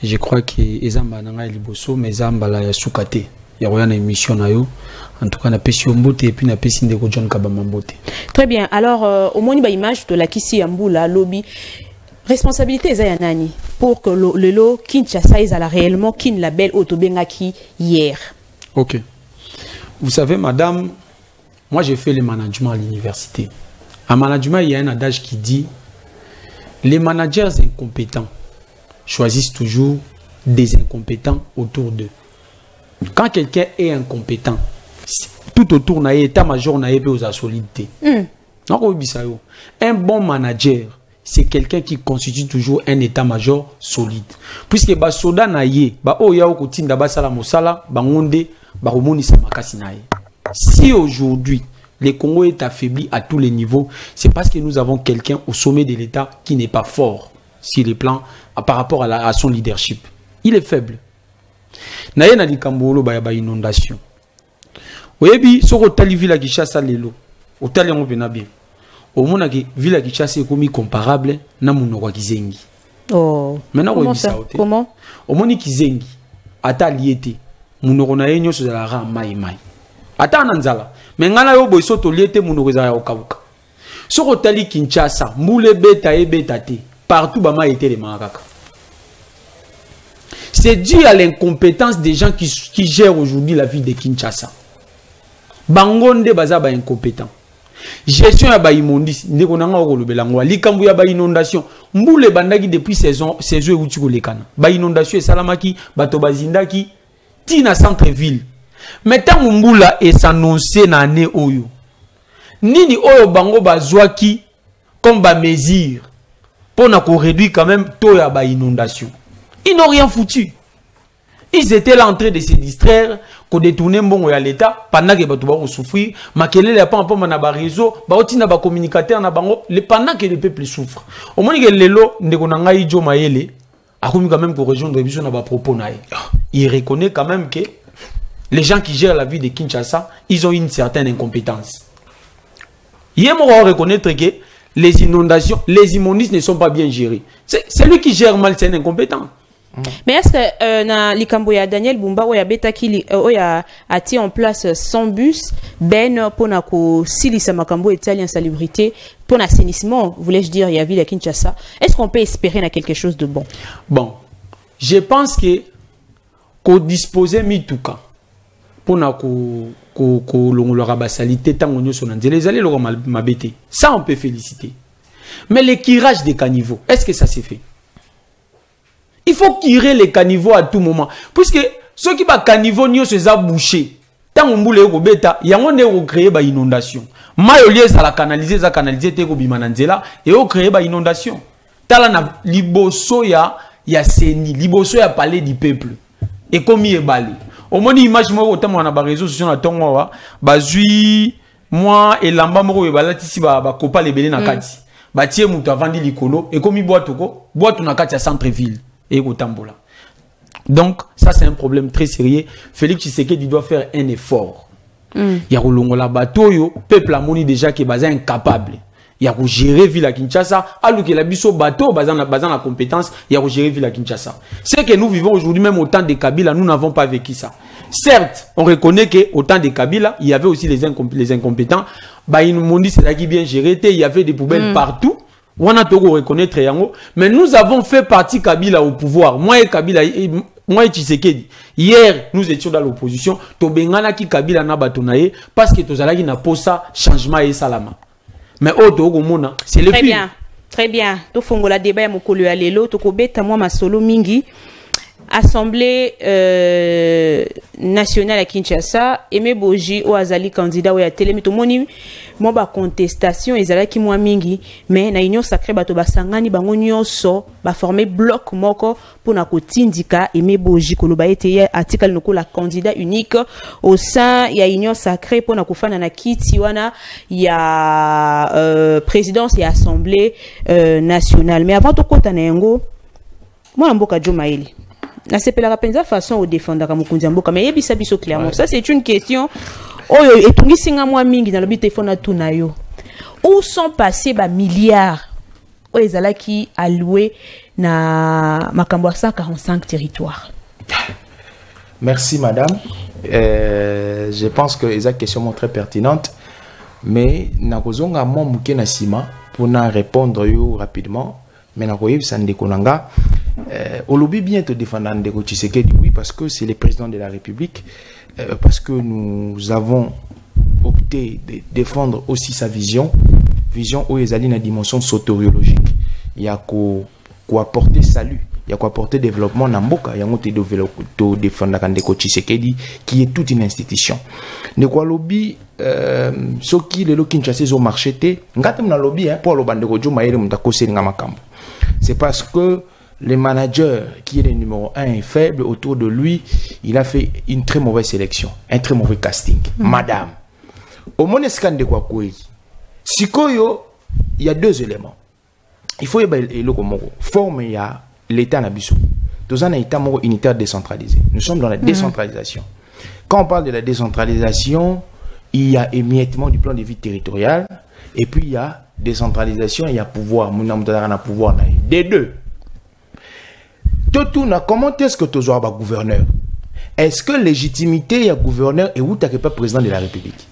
Je crois que ezamba nanga liboso mais ezamba la sukate. Ya roya na émission na yo. En tout cas na Pesio Mbote et puis na Pesi ndeko John Kabamba Mbote. Très bien. Alors au moins ba image de la Kisi Yambula lobby. Responsabilité Zayanani pour que le lot Kinshasa est réellement kin label Otobengaki hier. Ok. Vous savez, madame, moi j'ai fait le management à l'université. En management, il y a un adage qui dit les managers incompétents choisissent toujours des incompétents autour d'eux. Quand quelqu'un est incompétent, tout autour n'a état-major n'a pas aux solidité. Un bon manager, c'est quelqu'un qui constitue toujours un état-major solide. Puisque ba soda na ye, ba oya okotinda ba sala mosala, ba ngonde, ba romoni sa makasi na ye. Si aujourd'hui le Congo est affaibli à tous les niveaux, c'est parce que nous avons quelqu'un au sommet de l'État qui n'est pas fort sur les plans par rapport à son leadership. Il est faible. Na ye na likambolo ba inondation. Oyebi soko tali villa Kinshasa lelo. Otali yango pena bien. Au monde que ville Kinshasa est comme comparable na munoko kizengi. Oh. Maintenant comment au monde kizengi ata liete munoko na yenyo so la ra mai mai. Ata nanzala mais ngana yo boy soto liete munoko za ya okabuka. Soko tali Kinshasa mule beta e beta te partout ba ma été les makaka. C'est dû à l'incompétence des gens qui gèrent aujourd'hui la ville de Kinshasa. Bangonde baza ba incompétent. Gestion ya ba immondice ndeko nanga okolobela ngwa likambu ya ba inondation mbule bandaki depuis saison uti kolekana ba inondation esalamaki bato bazindaki tina centre ville mais tant mbula s'annoncer na année oyo nini oyo bango bazwaki comme ba mesure pour na ko réduire quand même taux ya ba inondation. Ils n'ont rien foutu. Ils étaient là en train de se distraire, qu'on détourne bon à l'État, pendant que les gens souffrir, maquiller les pas na ba réseau, ba oti na ba communicateur na bango, pendant que le peuple souffre. Au moins que les lots ne konanga ijo maele, a commis quand même pour rejoindre les na ba propos na. Il reconnaît quand même que les gens qui gèrent la vie de Kinshasa, ils ont une certaine incompétence. Il faut reconnaître que les inondations, les immondices ne sont pas bien gérés. C'est lui qui gère mal, c'est un incompétent. Mais est-ce que na likambo ya Daniel Bumba ou ya Betaki a ati en place 100 bus ben pour na ko silisa makambo italien salubrité pour l'assainissement, voulais-je dire, il y a ville à Kinshasa. Est-ce qu'on peut espérer na quelque chose de bon? Bon, je pense que qu'on disposait mituka pour na ko longolora basalité tango nyoso na nzela ezali loko mabete. Ça on peut féliciter. Mais le curage des caniveaux, est-ce que ça s'est fait? Il faut curer les caniveaux à tout moment. Puisque ceux qui ba caniveau nyo se za bouché. Tant on boule ko beta, yango ne ko créer ba inondation. Mayolier ça la canaliser te ko bimananzela et o créer ba inondation. Tala na liboso ya seni, liboso ya palais du peuple. Et comme y est balé. Au moins image moi autant on a ba réseaux sociaux na tongo wa bazui moi et lamba moko balati si ba kopa lebele na kati. Ba tie mutu avandi likolo et comme y boîte na kati ya centre ville. Et Gotambola. Donc, ça c'est un problème très sérieux. Félix Tshisekedi doit faire un effort. Il y a un bateau, peuple a moni déjà qui est basé incapable. Il y a gérer ville à Kinshasa, alors que la biso bateau basé la compétence, il y a gérer ville à Kinshasa. C'est que nous vivons aujourd'hui même au temps de Kabila, nous n'avons pas vécu ça. Certes, on reconnaît que au temps de Kabila, il y avait aussi les incompétents. Bah ils nous dit c'est là qui bien géré, il y avait des poubelles partout. On a tout reconnaître yango, mais nous avons fait partie Kabila au pouvoir. Moi et Kabila, moi et Tshisekedi. Hier, nous étions dans l'opposition. Tobengana ki Kabila na batonaye parce que tozalaki na posa changement et salama. Mais c'est le Très bien, très bien. To fongola débat ya mokolo ya lelo to kobeta moi masolo mingi. Assemblée nationale à Kinshasa, Aimé Boji ou Azali candidat ou ya télé mitomoni moi ba contestation ezala ki moi mingi mais na union sacrée bato basangani bango nyonso ba former bloc moko pour na kotindika Aimé Boji koloba ete article noko la candidat unique au sein ya union sacrée pour na kufana na kiti wana ya présidence et assemblée nationale. Mais avant to kota na yango moi mboka Jomaeli na sepela penza façon au défendre ka mukunzi mboka mais yebisa biso clairement ça c'est une question oyo etungisinga mwa mingi na lobi telefona tuna yo où sont passés ba milliards oyo ezalaki alloué na makambo 145 territoires. Merci madame. Je pense que les questions sont très pertinentes mais na kozonga mo muke na sima pour na répondre yo rapidement mais na koyebi sande konanga olobi bien te défendre Ndeko Tshisekedi oui parce que c'est le président de la République parce que nous avons opté de défendre aussi sa vision où il y a une dimension soteriologique il y a quoi apporter salut il y a quoi apporter développement Namboka il y a de défendre Ndeko Tshisekedi qui est toute une institution Ndeko lobby ce qui le Kinshasa au marché té ngatem na lobby pour le bandeko jo maire mutako selinga makambo c'est parce que le manager qui est le numéro 1 est faible autour de lui, il a fait une très mauvaise sélection, un très mauvais casting. Madame, au monescan de quoi Sikoyo, il y a deux éléments. Il faut y avoir forme il y a l'État nabiso. Tous un État unitaire décentralisé. Nous sommes dans la décentralisation. Quand on parle de la décentralisation, il y a émiettement du plan de vie territorial et puis il y a décentralisation, il y a pouvoir. Pouvoir des deux. Comment est-ce que tu as un gouverneur? Est-ce que légitimité a gouverneur et où tu n'es pas président de la République?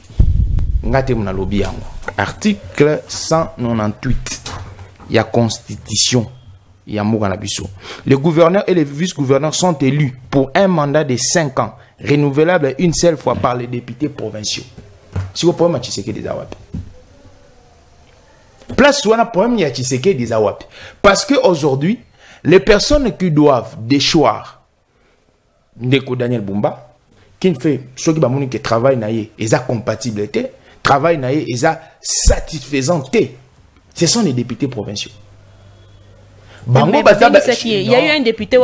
Article 198. Il y a constitution. Il y a Mouranabiso. Les gouverneurs et les vice-gouverneurs sont élus pour un mandat de 5 ans, renouvelable une seule fois par les députés provinciaux. Si vous pouvez m'attiser des Awap. Place où on a problème, il y a des Awap. Parce qu'aujourd'hui, les personnes qui doivent déchoir Ndeko Daniel Bumba, qui fait ceux qui travaillent et sa compatibilité, travail et sa satisfaisante, ce sont les députés provinciaux. Il y a eu un député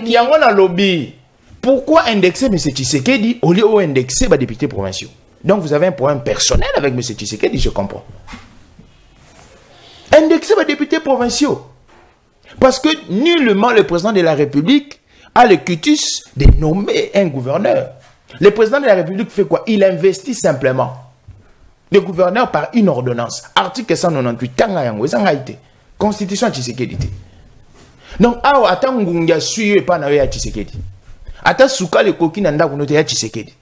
qui a un lobby. Pourquoi indexer M. Tshisekedi au lieu d'indexer les députés provinciaux? Donc vous avez un problème personnel avec M. Tshisekedi, je comprends. Indexer les députés provinciaux. Parce que nullement le président de la République a le cutus de nommer un gouverneur. Le président de la République fait quoi? Il investit simplement le gouverneur par une ordonnance. Article 198. Constitution Tshisekedi. Donc, attends, Ngungia suye pas na ya Tshisekedi. Attends, souka le coquin nanda kunote ya Tshisekedi.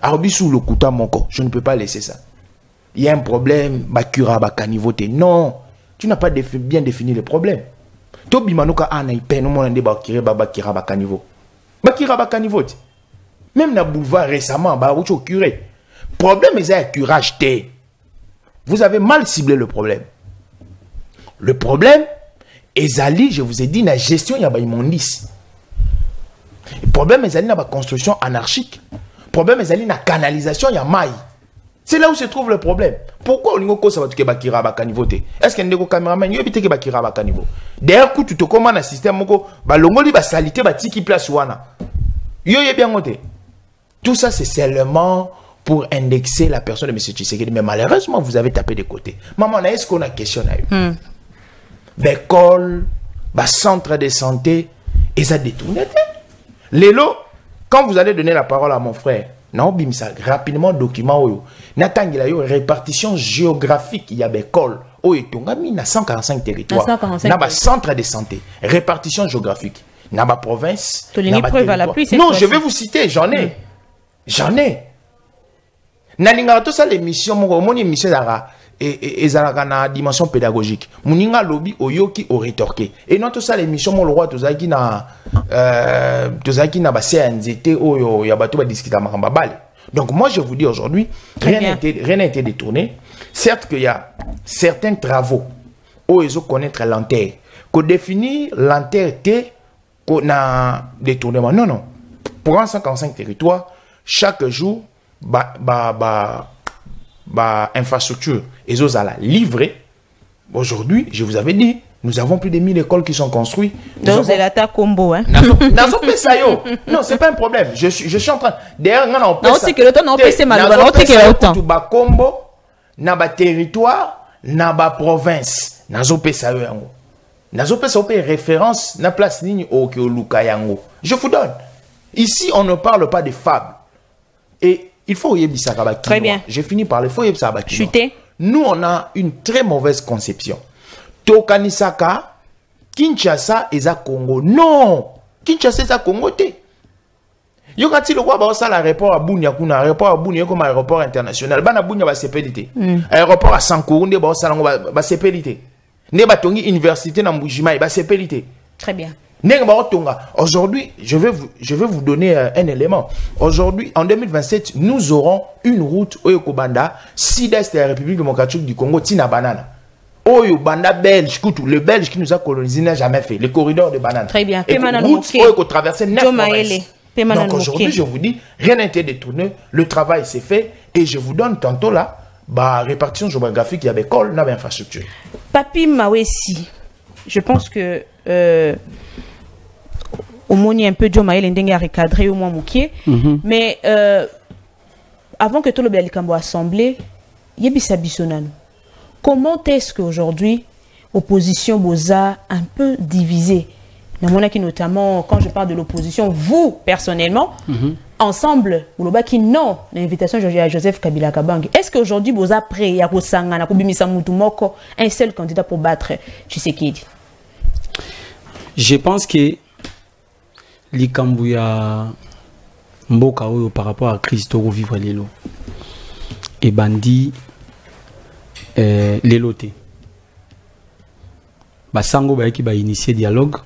Arbisu le kuta moko, je ne peux pas laisser ça. Il y a un problème, bakura bakanivote. Non, tu n'as pas bien défini le problème. Tobi manoka ana ipe no monande bakira bakanivo. Bakira bakanivote. Même na boulevard récemment, ba au curé. Problème est un curage té. Vous avez mal ciblé le problème. Le problème ezali, je vous ai dit, la gestion ya ba immondice. Le problème ezali na ba construction anarchique. Le problème ezali na canalisation ya maille. C'est là où se trouve le problème. Pourquoi on dit que ça va te bakira bakanivo té? Est-ce qu'il y a des caméramans qui ont bakira bakanivo? D'ailleurs, quand tu te commandes un système moko, ba longoli ba salité ba tiki place wana. Yo yé bien monté. Tout ça c'est seulement pour indexer la personne de M. Tshisekedi. Mais malheureusement, vous avez tapé de côté. Maman, est-ce qu'on a questionné? L'école, le centre de santé, et ça détourne. Lélo, quand vous allez donner la parole à mon frère, non, bim ça, rapidement, document, Nathan, il y a une répartition géographique, il y a l'école, il y a 145 territoires, il y a un centre de santé, répartition géographique, il y a une province, non, je vais vous citer, j'en ai. J'en ai. Nalinga tout ça l'émission mon émission zara et zara na dimension pédagogique. Muninga lobby oyoki o rétorqué. Et non tout ça l'émission mon roi tozaki na ba CNZT oyo ya bato ba discuter makamba bale. Donc moi je vous dis aujourd'hui rien n'a été détourné. Certes qu'il y a certains travaux où ils ont connaître l'antenne. Qu'on définit l'antenne qu'on a détournement. Non non. Pour 145 territoires chaque jour, infrastructure, et aux la livrée. Aujourd'hui, je vous avais dit, nous avons plus de 1000 écoles qui sont construites. Donc, c'est l'attaque combo, hein? Non, c'est pas un problème. Je suis en train. D'ailleurs, on sait que le temps, on c'est malheureux. On sait que le temps. Combo, na territoire, na province, nazo pesayo yango. Nazo pesayo référence, na place ligne au Luka yango. Je vous donne. Ici, on ne parle pas de fables. Et il faut y avoir très bien. J'ai fini par le faut y avoir chuter. Nous, on a une très mauvaise conception. Tokanisaka, Kinshasa et Congo. Non! Kinshasa et Congo, yo quand il voit ça l'aéroport à Bunia kuna aéroport à Bunia comme aéroport international bana Bunia ba CPDT aéroport à Sankourunde ba ça ba CPDT ne ba tongi université na Mbujimai ba CPDT. Très bien. Aujourd'hui, je vais vous donner un élément. Aujourd'hui, en 2027, nous aurons une route Oyokobanda, sud-est de la République démocratique du Congo, Tina Banana. Oyobanda belge, le belge qui nous a colonisé n'a jamais fait, le corridor de banane. Très bien. Et route Oyoko traverser 9 provinces. Donc aujourd'hui, je vous dis, rien n'a été détourné, le travail s'est fait, et je vous donne tantôt là, répartition géographique, il y avait école, il y avait infrastructure. Papi Mawesi, je pense que au moins un peu Diomaye l'ending a recadré au moins Moukié, mais avant que tout le Béalikambo assemblée, Yebisa Bissonano. Comment est-ce qu'aujourd'hui, opposition Boza un peu divisée, notamment quand je parle de l'opposition, vous personnellement, ensemble, qui non, l'invitation à Joseph Kabila Kabange. Est-ce qu'aujourd'hui Boza prêt à Rosangana, Kubimisa Mutumoko, un seul candidat pour battre Tshisekedi? Je pense que Likambouya Mboka Oyo par rapport à Christo vivre Lelo et Bandi Lelote Basango Baeki ba initier dialogue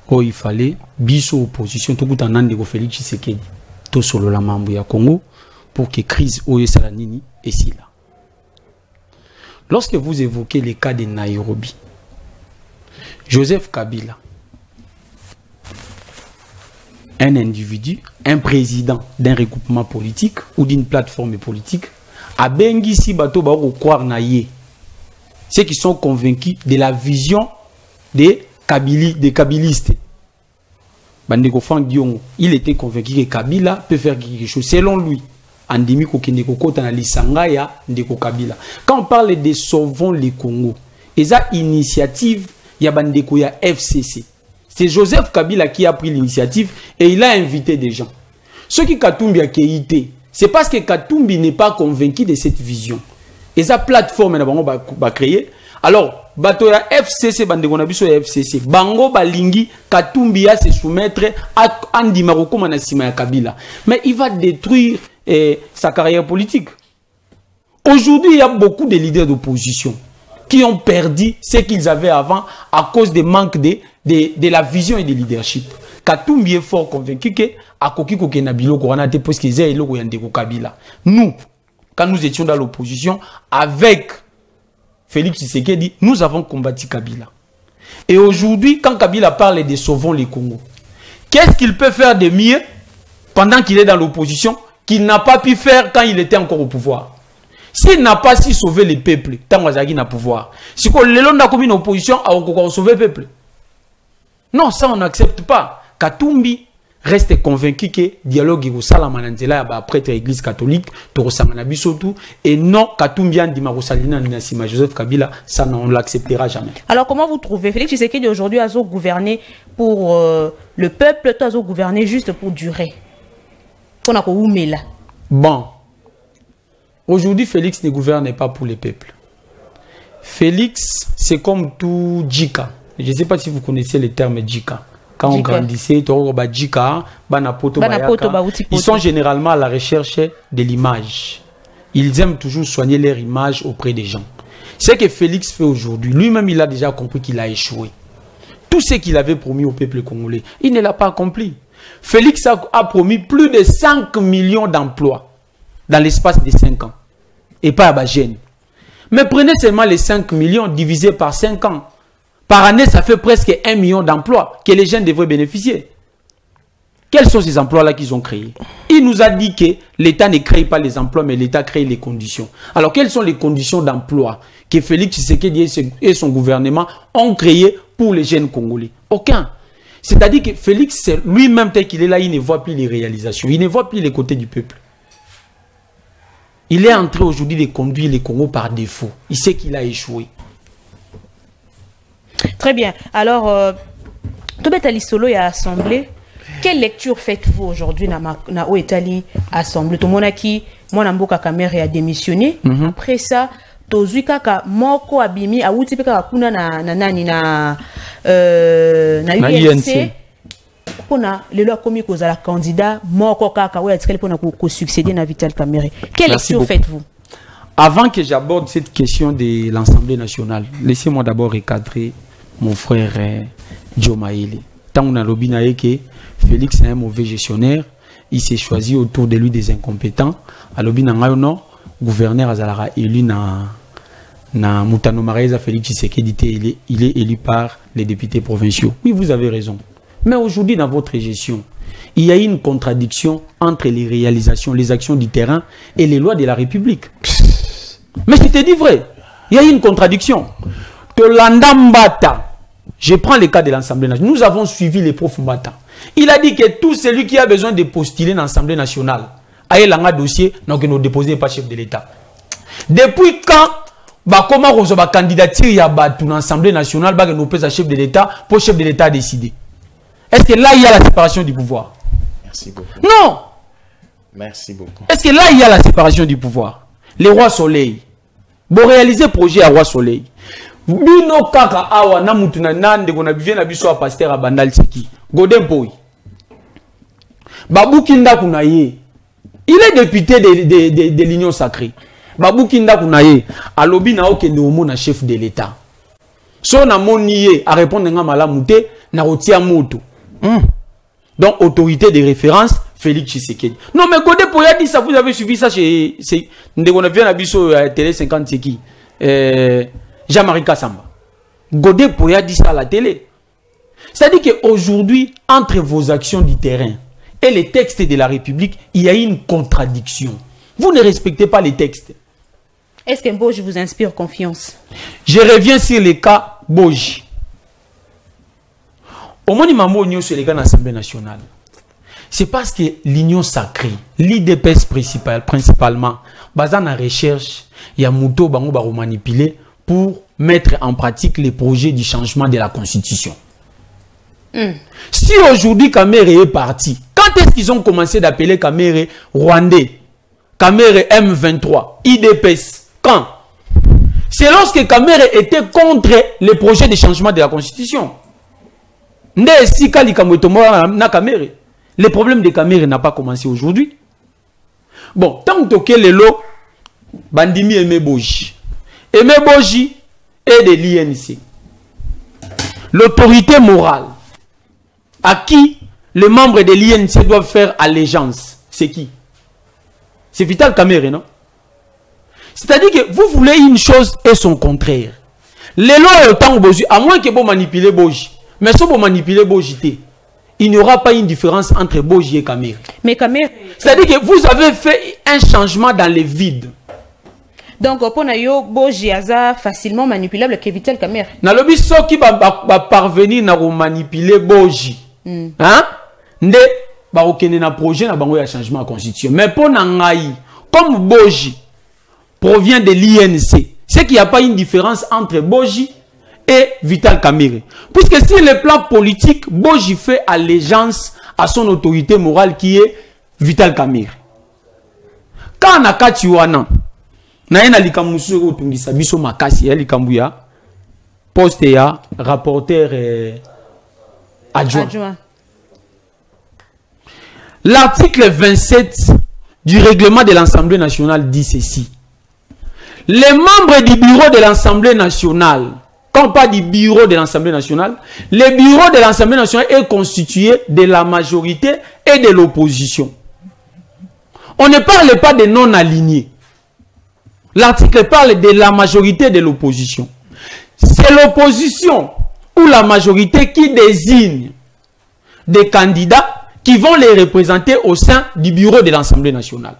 où il fallait biso opposition tout en ande ko Félix Tshisekedi to solo la mambo ya Congo pour que crise Oyo Salanini et si là. Lorsque vous évoquez les cas de Nairobi, Joseph Kabila, un individu, un président d'un regroupement politique ou d'une plateforme politique, a bengi si bateau ba croire na yé. Ceux qui sont convaincus de la vision des kabilistes. Bandeko Frank Diongo, il était convaincu que Kabila peut faire quelque chose. Selon lui, Andimi Kokendeko Kota na Lisangaya Ndeko Kabila. Quand on parle de Sauvons les Congo, et ça initiative, il y a Bandeko ya FCC. C'est Joseph Kabila qui a pris l'initiative et il a invité des gens. Ce qui Katumbi a quitté, c'est parce que Katumbi n'est pas convaincu de cette vision. Et Et sa plateforme, va créer. Alors, bato ya FCC, bandekona biso ya FCC, bango balingi Katumbi à se soumettre à Andi Maroko Manasima ya Kabila. Mais il va détruire sa carrière politique. Aujourd'hui, il y a beaucoup de leaders d'opposition qui ont perdu ce qu'ils avaient avant à cause des manques de la vision et du leadership. Katumbi est fort convaincu que Akoki Kokenabilo Koranate parce qu'ils aient le Yandeko Kabila. Nous, quand nous étions dans l'opposition, avec Félix Tshisekedi, nous avons combattu Kabila. Et aujourd'hui, quand Kabila parle de sauvons les Congo, qu'est-ce qu'il peut faire de mieux pendant qu'il est dans l'opposition qu'il n'a pas pu faire quand il était encore au pouvoir? S'il n'a pas su sauver les peuples, tant qu'il n'a pouvoir, si le long de la opposition a sauvé le peuple. Non, ça on n'accepte pas. Katumbi reste convaincu que le dialogue est au Salamanandela après l'église catholique, et non Katumbi a dit Nassima Joseph Kabila, ça on ne l'acceptera jamais. Alors comment vous trouvez Félix Tshisekedi aujourd'hui a gouverné pour le peuple, toi a gouverné juste pour durer? Bon. Aujourd'hui, Félix ne gouverne pas pour le peuple. Félix, c'est comme tout Djika. Je ne sais pas si vous connaissez le terme Djika. Quand on grandissait, ils sont généralement à la recherche de l'image. Ils aiment toujours soigner leur image auprès des gens. Ce que Félix fait aujourd'hui, lui-même, il a déjà compris qu'il a échoué. Tout ce qu'il avait promis au peuple congolais, il ne l'a pas accompli. Félix a promis plus de 5 millions d'emplois dans l'espace de 5 ans. Et pas à Bagène. Mais prenez seulement les 5 millions divisés par 5 ans. Par année, ça fait presque 1 million d'emplois que les jeunes devraient bénéficier. Quels sont ces emplois-là qu'ils ont créés? Il nous a dit que l'État ne crée pas les emplois, mais l'État crée les conditions. Alors, quelles sont les conditions d'emploi que Félix Tshisekedi et son gouvernement ont créées pour les jeunes Congolais? Aucun. C'est-à-dire que Félix, lui-même, tel qu'il est là, il ne voit plus les réalisations. Il ne voit plus les côtés du peuple. Il est en train aujourd'hui de conduire les Congo par défaut. Il sait qu'il a échoué. Très bien. Alors, Tobetali Solo et Assemblée, quelle lecture faites-vous aujourd'hui na Oetali Assemblée? Tout le monde qui, moi, Namboka Kamere a démissionné. Après ça, Tozui Kaka Moko Abimi a Outi Peka Kuna na UNC. Le loi commis cause à la candidat Moko Kaka ouais pour succéder à Vital Kamerhe. Quelle lecture faites-vous? Avant que j'aborde cette question de l'Assemblée nationale, laissez-moi d'abord recadrer mon frère Joe Maïli. Tant on a l'obinaé que Félix est un mauvais gestionnaire, il s'est choisi autour de lui des incompétents. À l'obinaé non, gouverneur Azalara élu na Moutano Mareza Félix Tshisekedi, il est élu par les députés provinciaux. Oui, vous avez raison. Mais aujourd'hui, dans votre gestion, il y a une contradiction entre les réalisations, les actions du terrain et les lois de la République. Mais je te dis vrai, il y a une contradiction. Que l'Andambata, je prends le cas de l'Assemblée nationale, nous avons suivi les profs Mbata. Il a dit que tout celui qui a besoin de postuler dans l'Assemblée nationale, a un dossier, donc nous déposons pas chef de l'État. Depuis quand comment on va candidater à l'Assemblée nationale, nous pèse chef de l'État, pour le chef de l'État décider? Est-ce que là, il y a la séparation du pouvoir? Merci beaucoup. Non. Merci beaucoup. Est-ce que là, il y a la séparation du pouvoir? Les rois soleil. Bon, réaliser projet à roi soleil. Bino kaka awa na mutuna nande kona bivye na biso a pasteur a bandal siki. Godin boy. Babou Kinda Kunaye. Il est député de l'Union sacrée. Babou Kinda Kunaye. Alobi na oke neomo na chef de l'État. So na moniye a répondre nga malamute na rotia moto. Donc autorité de référence Félix Tshisekedi. Non mais Godé Poya dit ça, vous avez suivi ça chez on a vu na biso télé 50 c'est qui Jean-Marie Kassamba. Godé Poya dit ça à la télé. C'est-à-dire qu'aujourd'hui, entre vos actions du terrain et les textes de la République, il y a une contradiction. Vous ne respectez pas les textes. Est-ce que Boji vous inspire confiance? Je reviens sur le cas Boji. Au moment où nous sur les cas de l'Assemblée nationale, c'est parce que l'union sacrée, l'IDPS principalement, basée en recherche, il y a Mouto Bango Baro manipuler pour mettre en pratique les projets du changement de la Constitution. Si aujourd'hui Kamere est parti, quand est-ce qu'ils ont commencé d'appeler Kamere Rwandais, Kamere M23, IDPS? Quand? C'est lorsque Kamere était contre les projets de changement de la Constitution. Le problème de Kamere n'a pas commencé aujourd'hui. Bon, tant que les lots, Bandimi Aimé Boji. Aimé Boji est de l'INC. L'autorité morale à qui les membres de l'INC doivent faire allégeance, c'est qui? C'est Vital Kamerhe, non? C'est-à-dire que vous voulez une chose et son contraire. Les lois autant Boji, à moins que vous manipulez Boji. Mais si vous manipulez Boji, il n'y aura pas une différence entre Boji et Kamerhe. Mais Kamerhe... C'est-à-dire que vous avez fait un changement dans les vides. Donc, pour nous, Boji est facilement manipulable que Vital Kamerhe. Dans le but, ceux qui va parvenir à manipuler Boji, hein? Ne va aucun projet na bango ya changement de constitution. Mais pour Nangaï, comme Boji provient de l'INC, c'est qu'il n'y a pas une différence entre Boji et Vital Kamerhe. Puisque sur le plan politique, Boji fait allégeance à son autorité morale qui est Vital Kamerhe. Quand on a Katiwana, na likamusu otungisa biso makasi ya likambuya poste ya rapporteur adjoint. L'article 27 du règlement de l'Assemblée nationale dit ceci. Les membres du bureau de l'Assemblée nationale, quand pas du bureau de l'Assemblée nationale, le bureau de l'Assemblée nationale est constitué de la majorité et de l'opposition. On ne parle pas de non-alignés. L'article parle de la majorité de l'opposition. C'est l'opposition ou la majorité qui désigne des candidats qui vont les représenter au sein du bureau de l'Assemblée nationale.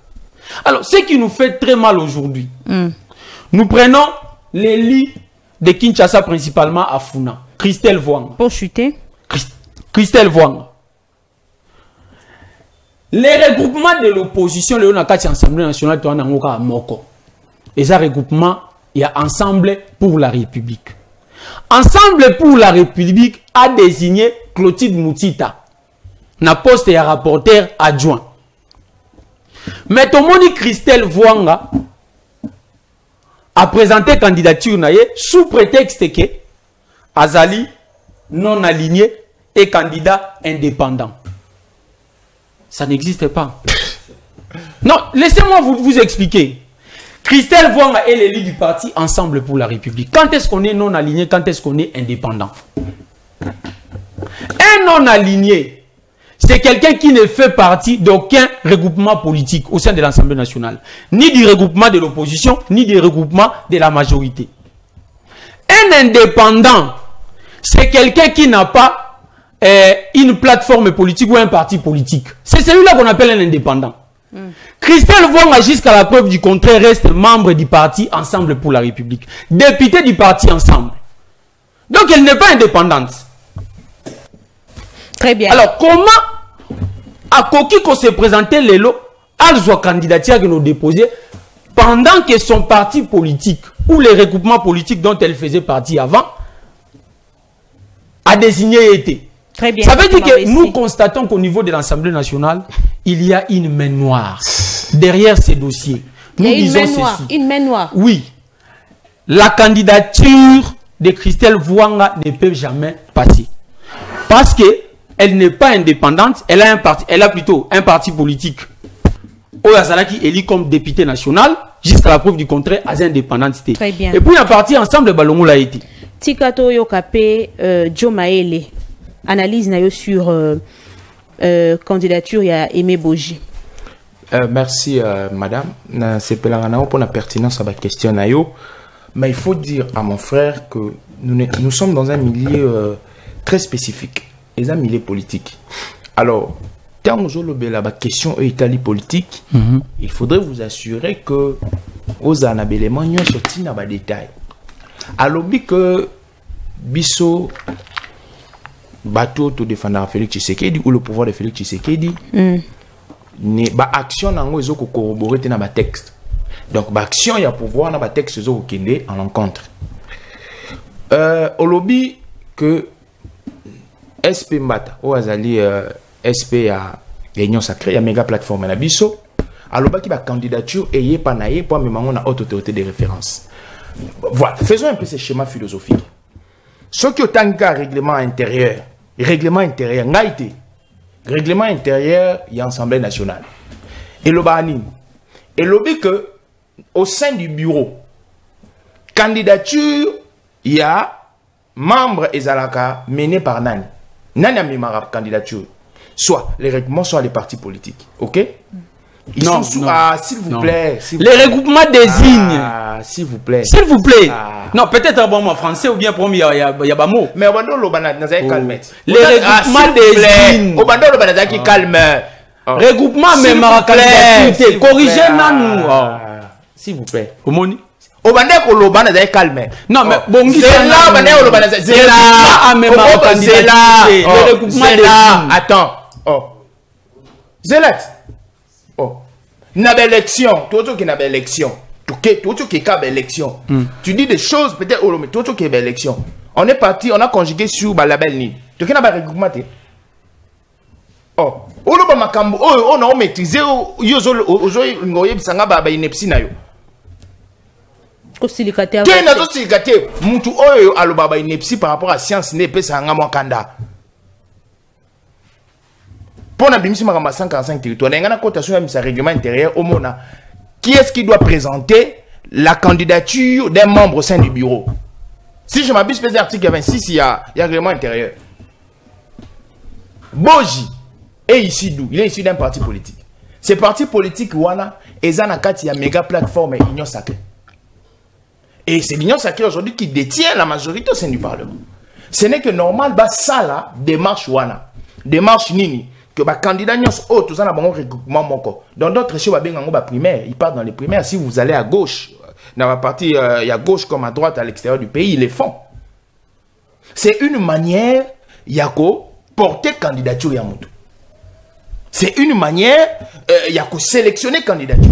Alors, ce qui nous fait très mal aujourd'hui, nous prenons l'élu de Kinshasa principalement à Funa, Christelle Vwanga. Pour chuter. Christelle Vwanga. Les regroupements de l'opposition, le Assemblée nationale, Moko. Et ça regroupement, il y a Ensemble pour la République. Ensemble pour la République a désigné Clotilde Moutita. Na poste et rapporteur adjoint. Mais Tomoni Christelle Vwanga a présenté candidature sous prétexte que Azali non aligné et candidat indépendant. Ça n'existe pas. Non, laissez-moi vous expliquer. Christelle Vwanga est l'élu du parti Ensemble pour la République. Quand est-ce qu'on est non aligné? Quand est-ce qu'on est indépendant? Un non aligné, c'est quelqu'un qui ne fait partie d'aucun regroupement politique au sein de l'Assemblée nationale. Ni du regroupement de l'opposition, ni du regroupement de la majorité. Un indépendant, c'est quelqu'un qui n'a pas une plateforme politique ou un parti politique. C'est celui-là qu'on appelle un indépendant. Christelle Vwanga, jusqu'à la preuve du contraire, reste membre du parti Ensemble pour la République. Député du parti Ensemble. Donc elle n'est pas indépendante. Très bien. Alors comment à Koki qu'on s'est présenté les lots, à candidature que nous déposé pendant que son parti politique ou les regroupements politiques dont elle faisait partie avant a désigné été. Très bien. Ça veut dire que nous constatons qu'au niveau de l'Assemblée nationale, il y a une main noire derrière ces dossiers. Nous disons ceci. Une main noire. Oui. La candidature de Christelle Vwanga ne peut jamais passer. Parce que elle n'est pas indépendante, elle a plutôt un parti politique. Oyazala qui est élu comme député national, jusqu'à la preuve du contraire, à indépendantité. Très bien. Et puis la partie Ensemble, Balongo l'a été. Tikato Yokape, Joe Maele, analyse sur candidature, il y a Aimé Boji. Merci madame. C'est pour la pertinence de la question. Mais il faut dire à mon frère que nous sommes dans un milieu très spécifique. Et un milieu politique. Alors, quand je la question est Italie politique, il faudrait vous assurer que aux anabéléments nous sortis dans les détails. Alors que Bisso bateau to défendre Félix Tshisekedi ou le pouvoir de Félix Tshisekedi ne ba action nango ezoko corroborer na ba texte. Donc ba action ya pouvoir na ba texte ezoko kende en l'encontre. Au lobby que SP Mbata, ou azali SP à Réunion Sacrée, il y a méga plateforme na biso. Alors qui va candidature et y panaye pour me mango na haute autorité de référence. Voilà, faisons un peu ce schéma philosophique. Ce qui est un cas règlement intérieur, ngaïté, règlement intérieur, il y a Assemblée nationale. Et le bani, et le but que au sein du bureau, candidature, il y a membres et zalaka menés par Nani. Nani a mis ma candidature. Soit les regroupements, soit les partis politiques. Ok? Ils non, sont non. Ah, s'il vous plaît. Les regroupements désignent. Ah, s'il vous plaît. S'il vous plaît. Ah. Non, peut-être bon en français ou bien pour moi, il y a pas mot. Mais au bando, le calme. Les regroupements désignent. Au bando, le qui calme. Regroupement, mais ma candidature. Corrigez nous. S'il vous plaît. Au moni. Au bando, le bando calme. Non, mais bon, c'est là, au bando, le bando. C'est là. Les regroupements désignent. Attends. Oh. Zélat. Oh. N'a pas élection. Tout qui n'a pas élection. Tout qui a élection. Tu dis des choses, peut-être, mais tout qui a élection. On est parti, on a conjugué sur la belle ni. Tu qui n'a pas regroupement. Oh. On a maîtrisé. Par rapport à science n'est pas ça kanda. Pour la 145 territoires, il y a une cotation de règlement intérieur au Mona. Qui est-ce qui doit présenter la candidature d'un membre au sein du bureau? Si je m'abuse, c'est l'article 26, il y a règlement intérieur. Boji est ici d'où? Il est issu d'un parti politique. Ces partis politiques, voilà, et il y a méga plateforme et Union Sacrée. Et c'est l'Union Sacrée aujourd'hui qui détient la majorité au sein du Parlement. Ce n'est que normal, ça là, démarche wana. Démarche nini. Que les candidats sont tous en regroupement moko. Dans d'autres choses, primaire, ils partent dans les primaires. Si vous allez à gauche, dans la partie, il y a gauche comme à droite à l'extérieur du pays, ils les font. C'est une manière, yako, porter candidature yamutu. C'est une manière, yako, sélectionner candidature.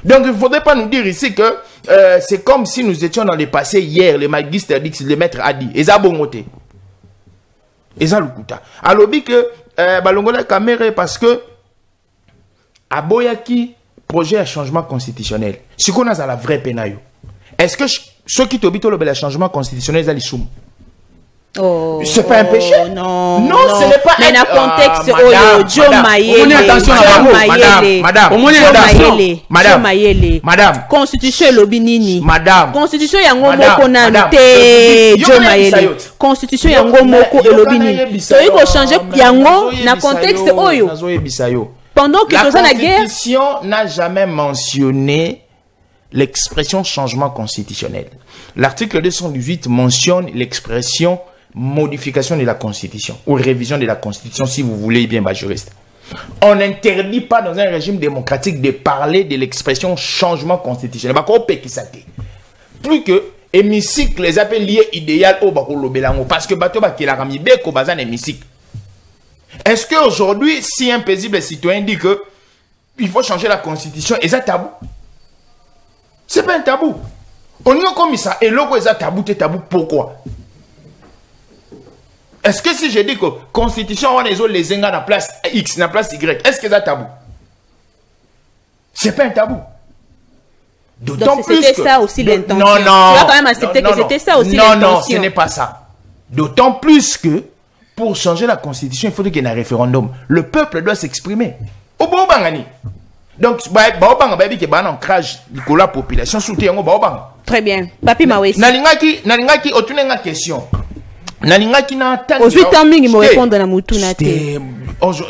Donc il ne faudrait pas nous dire ici que c'est comme si nous étions dans le passé hier, les magistres disent, les maîtres a dit, et ça bongoté. Et ça le coûta. Alors, que balongola caméra parce que à Boyaki projet de changement constitutionnel ce qu'on a dans la vraie penayo est-ce que ceux qui t'habitent le changement constitutionnel ils sont oh, c'est pas un péché non ce n'est pas un contexte Joe madame constitution lobinini madame constitution yango moko nante Joe Mayele constitution yango moko lobinini so il faut changer yango na contexte oyo pendant que la guerre. La Constitution n'a jamais mentionné l'expression changement constitutionnel. L'article 218 mentionne l'expression modification de la Constitution ou révision de la Constitution, si vous voulez bien, juriste. On n'interdit pas dans un régime démocratique de parler de l'expression changement constitutionnel. Plus que hémicycle, les appels liés idéal au Bakolobelango, parce que Bato Bakila Ramibeko Bazan hémicycle. Est-ce qu'aujourd'hui, si un paisible citoyen dit que il faut changer la constitution, est-ce tabou? C'est pas un tabou. On y a comme ça, et l'autre est tabou, c'est tabou, pourquoi? Est-ce que si je dis que constitution, on est les zenga na place X, na place Y, est-ce que c'est tabou? C'est pas un tabou. D'autant plus que... C'était ça aussi l'intention. Non, non. Tu vas quand même accepter que c'était ça aussi l'intention. Non, non, ce n'est pas ça. D'autant plus que pour changer la constitution, il faut qu'il y ait un référendum. Le peuple doit s'exprimer. Au Baobangani. Donc, Baobangani, qui est un ancrage de la population, soutient Baobang. Très bien. Papi Mawesi. Nalingaki, autre une question. Nalingaki n'a pas. Aux 8 ans, il me répondre à la moutoune.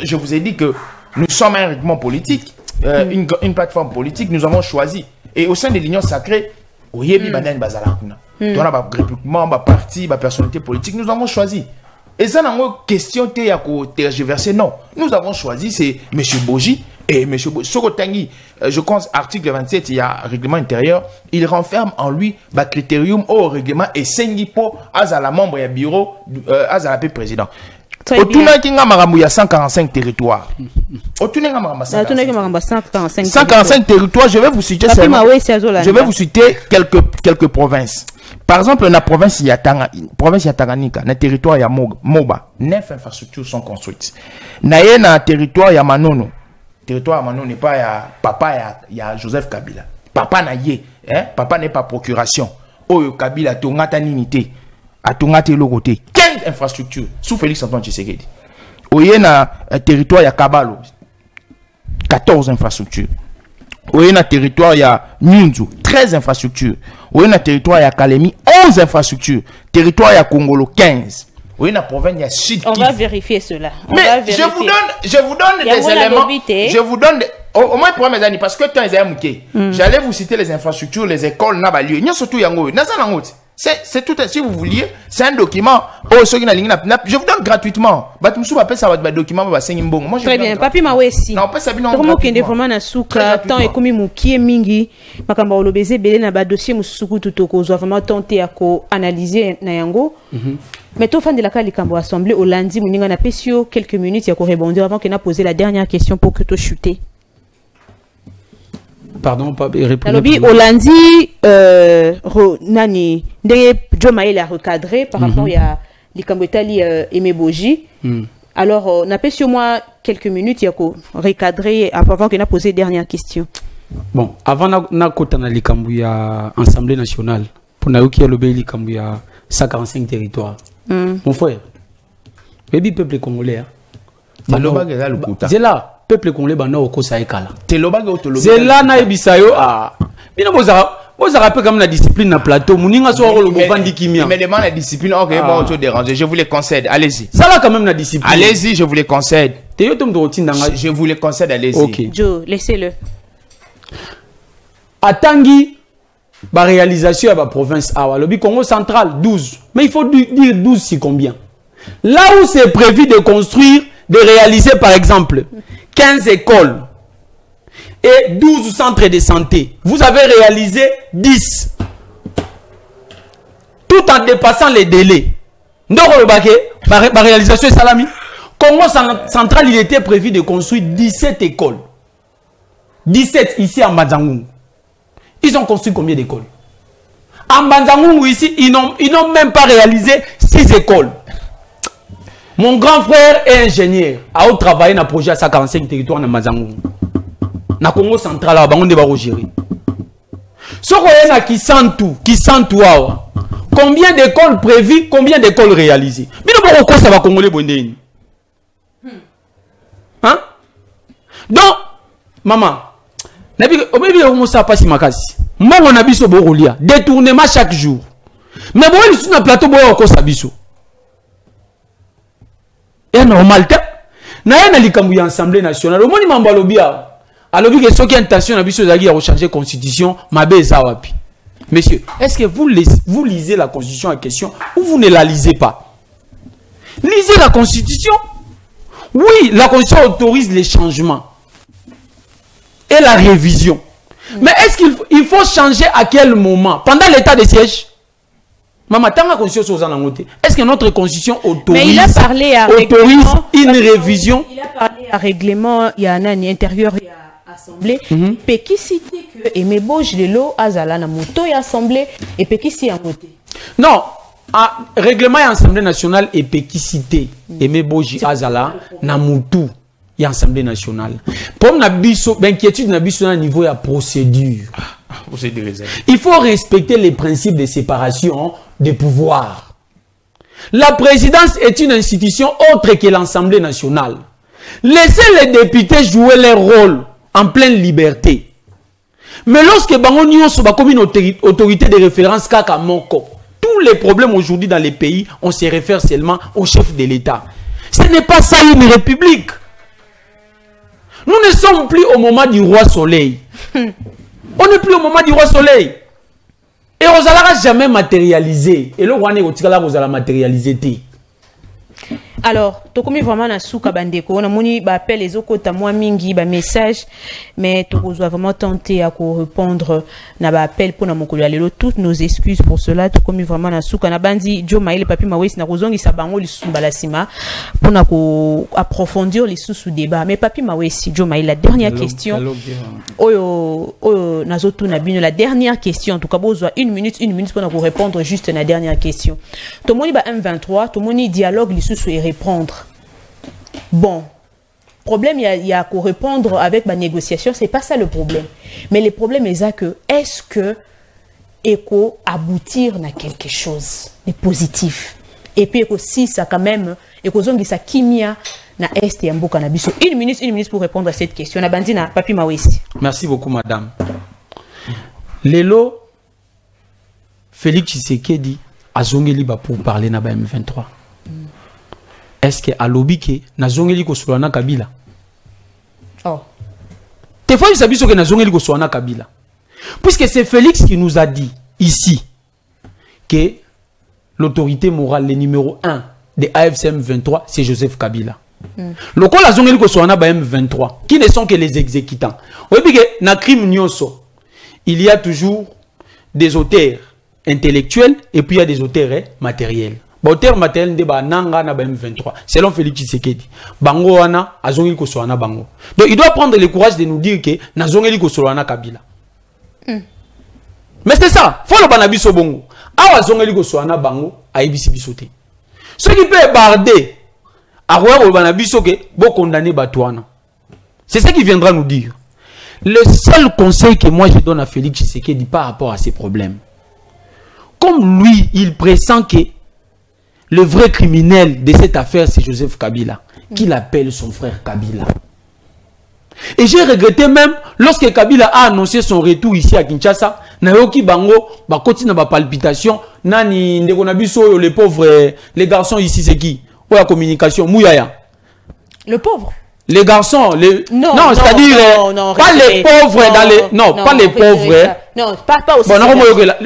Je vous ai dit que nous sommes un règlement politique, une plateforme politique, nous avons choisi. Et au sein de l'Union Sacrée, au Yebi Banan Bazarakuna, dans la regroupement, parti, personnalité politique, nous avons choisi. Et ça, n'a pas question de tergiverser. Non. Nous avons choisi, c'est M. Boji et M. Sokotangi. Je pense, article 27, il y a un règlement intérieur. Il renferme en lui le critérium au règlement et Sengipo, à la membre du bureau, à la président. Au Tuna Kinga Maramou, il y a 145 territoires. Au Tuna Kinga Maramou, 145 territoires. Je vais vous citer je vais vous citer quelques provinces. Par exemple, la province Yataganika, dans le territoire ya Moba, 9 infrastructures sont construites. Dans le territoire ya Manono, territoire ya Manono n'est pas ya papa ya Joseph Kabila. papa na ye, hein? Papa n'est pas procuration. Oyo Kabila tongata ninité. A tongate logoté. 15 infrastructures sous Félix Antoine Tshisekedi. Oye na territoire ya Kabalo. 14 infrastructures. Oye na territoire ya Nyunzu, 13 infrastructures. Oye na territoire ya Kalemi, 11 infrastructures. Territoire ya Kongolo, 15. Oui, la province, il y a Sud. On va vérifier cela. Mais je vous donne des éléments. Je vous donne au moins pour mes amis, parce que j'allais vous citer les infrastructures, les écoles, il y a surtout Yango. C'est tout, si vous vouliez, c'est un document. Je vous donne gratuitement. Très bien. Papi Mawesi. Non, pas ça. Comment qu'il y a vraiment un souk, tant et comme il qui est mingi, makamba olobeze belé na ba dossier musuku tutoko, vraiment tenter à analyser na Yango. Mais tout fan de la Kalikambo Assemblée au lundi, Mouninga na pesio quelques minutes, il y a qu'on répondre avant qu'on a posé la dernière question pour que tu chutes. Pardon, pas répondre. Au lundi, Nani, Joe Maël a recadré par rapport à Likambo Etali Aimé Boji. Alors, na pesio moi quelques minutes, il y a qu'on recadré avant qu'on a posé la dernière question. Bon, avant na kotana Likambo ya Assemblée nationale, pour na yoki alobe Likambo ya 145 territoires. Mon frère, baby peuple congolais. C'est là, peuple congolais, bana oko saekala. C'est là na ebisayo ah. Bino boza rappel comme la discipline na plateau. Muninga so le bovandi kimia. Mais demande la discipline, OK, bon, tu déranger. Je vous les concède, allez-y. Ça là quand même la discipline. Allez-y, je vous les concède. Je vous les concède, allez-y. OK. Joe, laissez-le. Atangi la réalisation à la province Awa, le Congo central 12. Mais il faut dire 12 c'est combien? Là où c'est prévu de construire, de réaliser par exemple 15 écoles et 12 centres de santé, vous avez réalisé 10. Tout en dépassant les délais. La réalisation est salami. Congo central, il était prévu de construire 17 écoles. 17 ici en Mazangoum. Ils ont construit combien d'écoles? En Banzangoum, ici, ils n'ont même pas réalisé 6 écoles. Mon grand frère est ingénieur. A travaillé dans le projet à 145 territoires dans Banzangoum. Dans le Congo central, on va gérer. Ce qu'on a qui sent tout, combien d'écoles prévues, combien d'écoles réalisées? Mais pourquoi ça va Congolais Bondéni? Hein? Donc, maman, détournement chaque jour. Mais bon, il y a un plateau de biso. Et normal, il y a une assemblée nationale. Au moins, il y a une intention de rechanger la constitution. Monsieur, est-ce que vous lisez la constitution en question ou vous ne la lisez pas? Lisez la constitution. Oui, la constitution autorise les changements et la révision. Mais est-ce qu'il faut changer à quel moment? Pendant l'état de siège? Maman, est-ce que notre constitution autorise, une révision? Il a parlé à règlement, il y a un intérieur, il y a assemblée. Et qui cite que Aimé Boji Lelo Azala na moto et assemblée et qui s'y a voté? Non, règlement et assemblée nationale et qui cite Aimé Boji Azala na moto. Il y a l'Assemblée nationale. Pour l'inquiétude au niveau de la procédure. Il faut respecter les principes de séparation des pouvoirs. La présidence est une institution autre que l'Assemblée nationale. Laissez les députés jouer leur rôle en pleine liberté. Mais lorsque Bangonio soit comme une autorité de référence Kaka Moko, tous les problèmes aujourd'hui dans les pays, on se réfère seulement au chef de l'État. Ce n'est pas ça une république. Nous ne sommes plus au moment du roi soleil. On n'est plus au moment du roi soleil. Et on n'allera jamais matérialiser. Et le roi n'est pas matérialisé. Alors, tu comme vraiment na souka bandeko, on a moni ba appel les autres moi mingi ba message, mais tu dois vraiment tenter à répondre na ba appel pour na mokolo lelo. Toutes nos excuses pour cela. Tu comme vraiment na souka na bandi Joe Maël papi Mawesi na kozongi sabango li sumbala sima pour na ko approfondir les sous débat. Mais papi Mawesi Joe Maël la dernière question. Oyo nazotu na bino la dernière question. En tout cas besoin une minute pour na ko répondre juste na dernière question. To moni ba M23, to moni dialogue li sous répondre. Bon, problème, il y a qu'à répondre avec ma négociation, c'est pas ça le problème. Mais le problème est que, est-ce que éco aboutir à quelque chose de positif? Et puis, si ça quand même, éco zongi sa kimia na est et mboka na biso. Une minute pour répondre à cette question. Na bandina, Papi Mawesi. Merci beaucoup, madame. Lelo, Félix Tshisekedi a zongeli ba pour parler na ba M23. Est-ce que à l'obike na zongeli ko solana Kabila? Oh. Te fois il que na zongeli ko solana Kabila. Puisque c'est Félix qui nous a dit ici que l'autorité morale, le numéro 1 de AFCM 23, c'est Joseph Kabila. Le col a zongeli ko solana ba M23, qui ne sont que les exécutants. Oui, parce que na crime nyoso, il y a toujours des auteurs intellectuels et puis il y a des auteurs matériels. Auteur matériel de nanga na ba M23 selon Félix Tshisekedi. Bango wana azongeli ko solana bango. Donc il doit prendre le courage de nous dire que na zongeli ko solana Kabila. Mais c'est ça, faut le banabiso bongo. Awa zongeli ko solana bango aibisi bisote. Ce qui peut barder awa banabiso ke bo condamner batouana. C'est ça qui viendra nous dire. Le seul conseil que moi je donne à Félix Tshisekedi par rapport à ces problèmes, comme lui, il pressent que le vrai criminel de cette affaire, c'est Joseph Kabila, qu'il appelle son frère Kabila. Et j'ai regretté même, lorsque Kabila a annoncé son retour ici à Kinshasa, Nayoki Bango, Bakoti na ba palpitation, Nani Ndekonabiso, les pauvres, les garçons ici, c'est qui? Ou la communication, Mouyaya. Le pauvre? Les garçons, les... Non, c'est-à-dire, pas les pauvres dans les... Non, pas les pauvres. Non, pas aussi. Bon,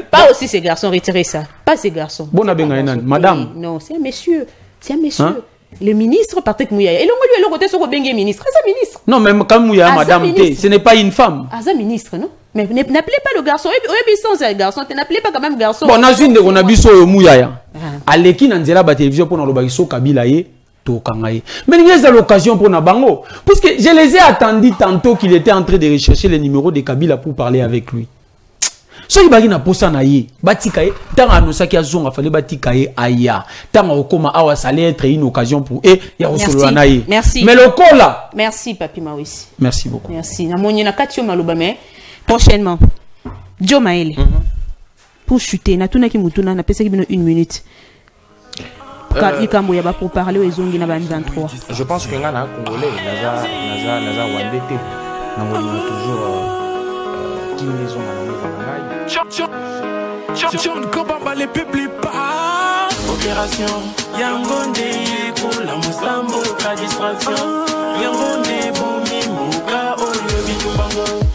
pas aussi ces garçons, retirez ça. Pas ces garçons. Bon, madame. Non, c'est un monsieur. C'est un monsieur. Hein? Le ministre, Patrick Mouyaya. Et le côté sur le ministre. C'est un ministre. Non, même quand Mouyaya, madame, ce n'est pas une femme. Ah, c'est un ministre, non? Mais n'appelez pas le garçon. Oui, c'est un garçon. N'appelez pas quand même garçon. Bon, on a vu sur Mouyaya. Allez, qui n'a pas la télévision pour nous le Kabila. Mais il y a l'occasion pour Nabango. Puisque je les ai attendus tantôt qu'il était en train de rechercher les numéros de Kabila pour parler avec lui. Ce qui est important, c'est tant annoncer qu'il y a zone, il fallait batikaye aya. Tant okoma awa, ça allait être une occasion pour eux. Merci. Mais le col là. Merci, Papi Mawesi. Merci beaucoup. Merci. Na katio maluba mais prochainement. Joe Maele. Pour chuter, na tuna ki mutuna na pesa ki bino 1 minute. Pour parler aux Zongi na 23. Je pense que là, Congolais, naza wandete, na toujours qui maison na les peuples pas. Opération Yangonde pour la Moussambo, la distraction. Yangonde pour Mimouka, Oyo Bitumbango.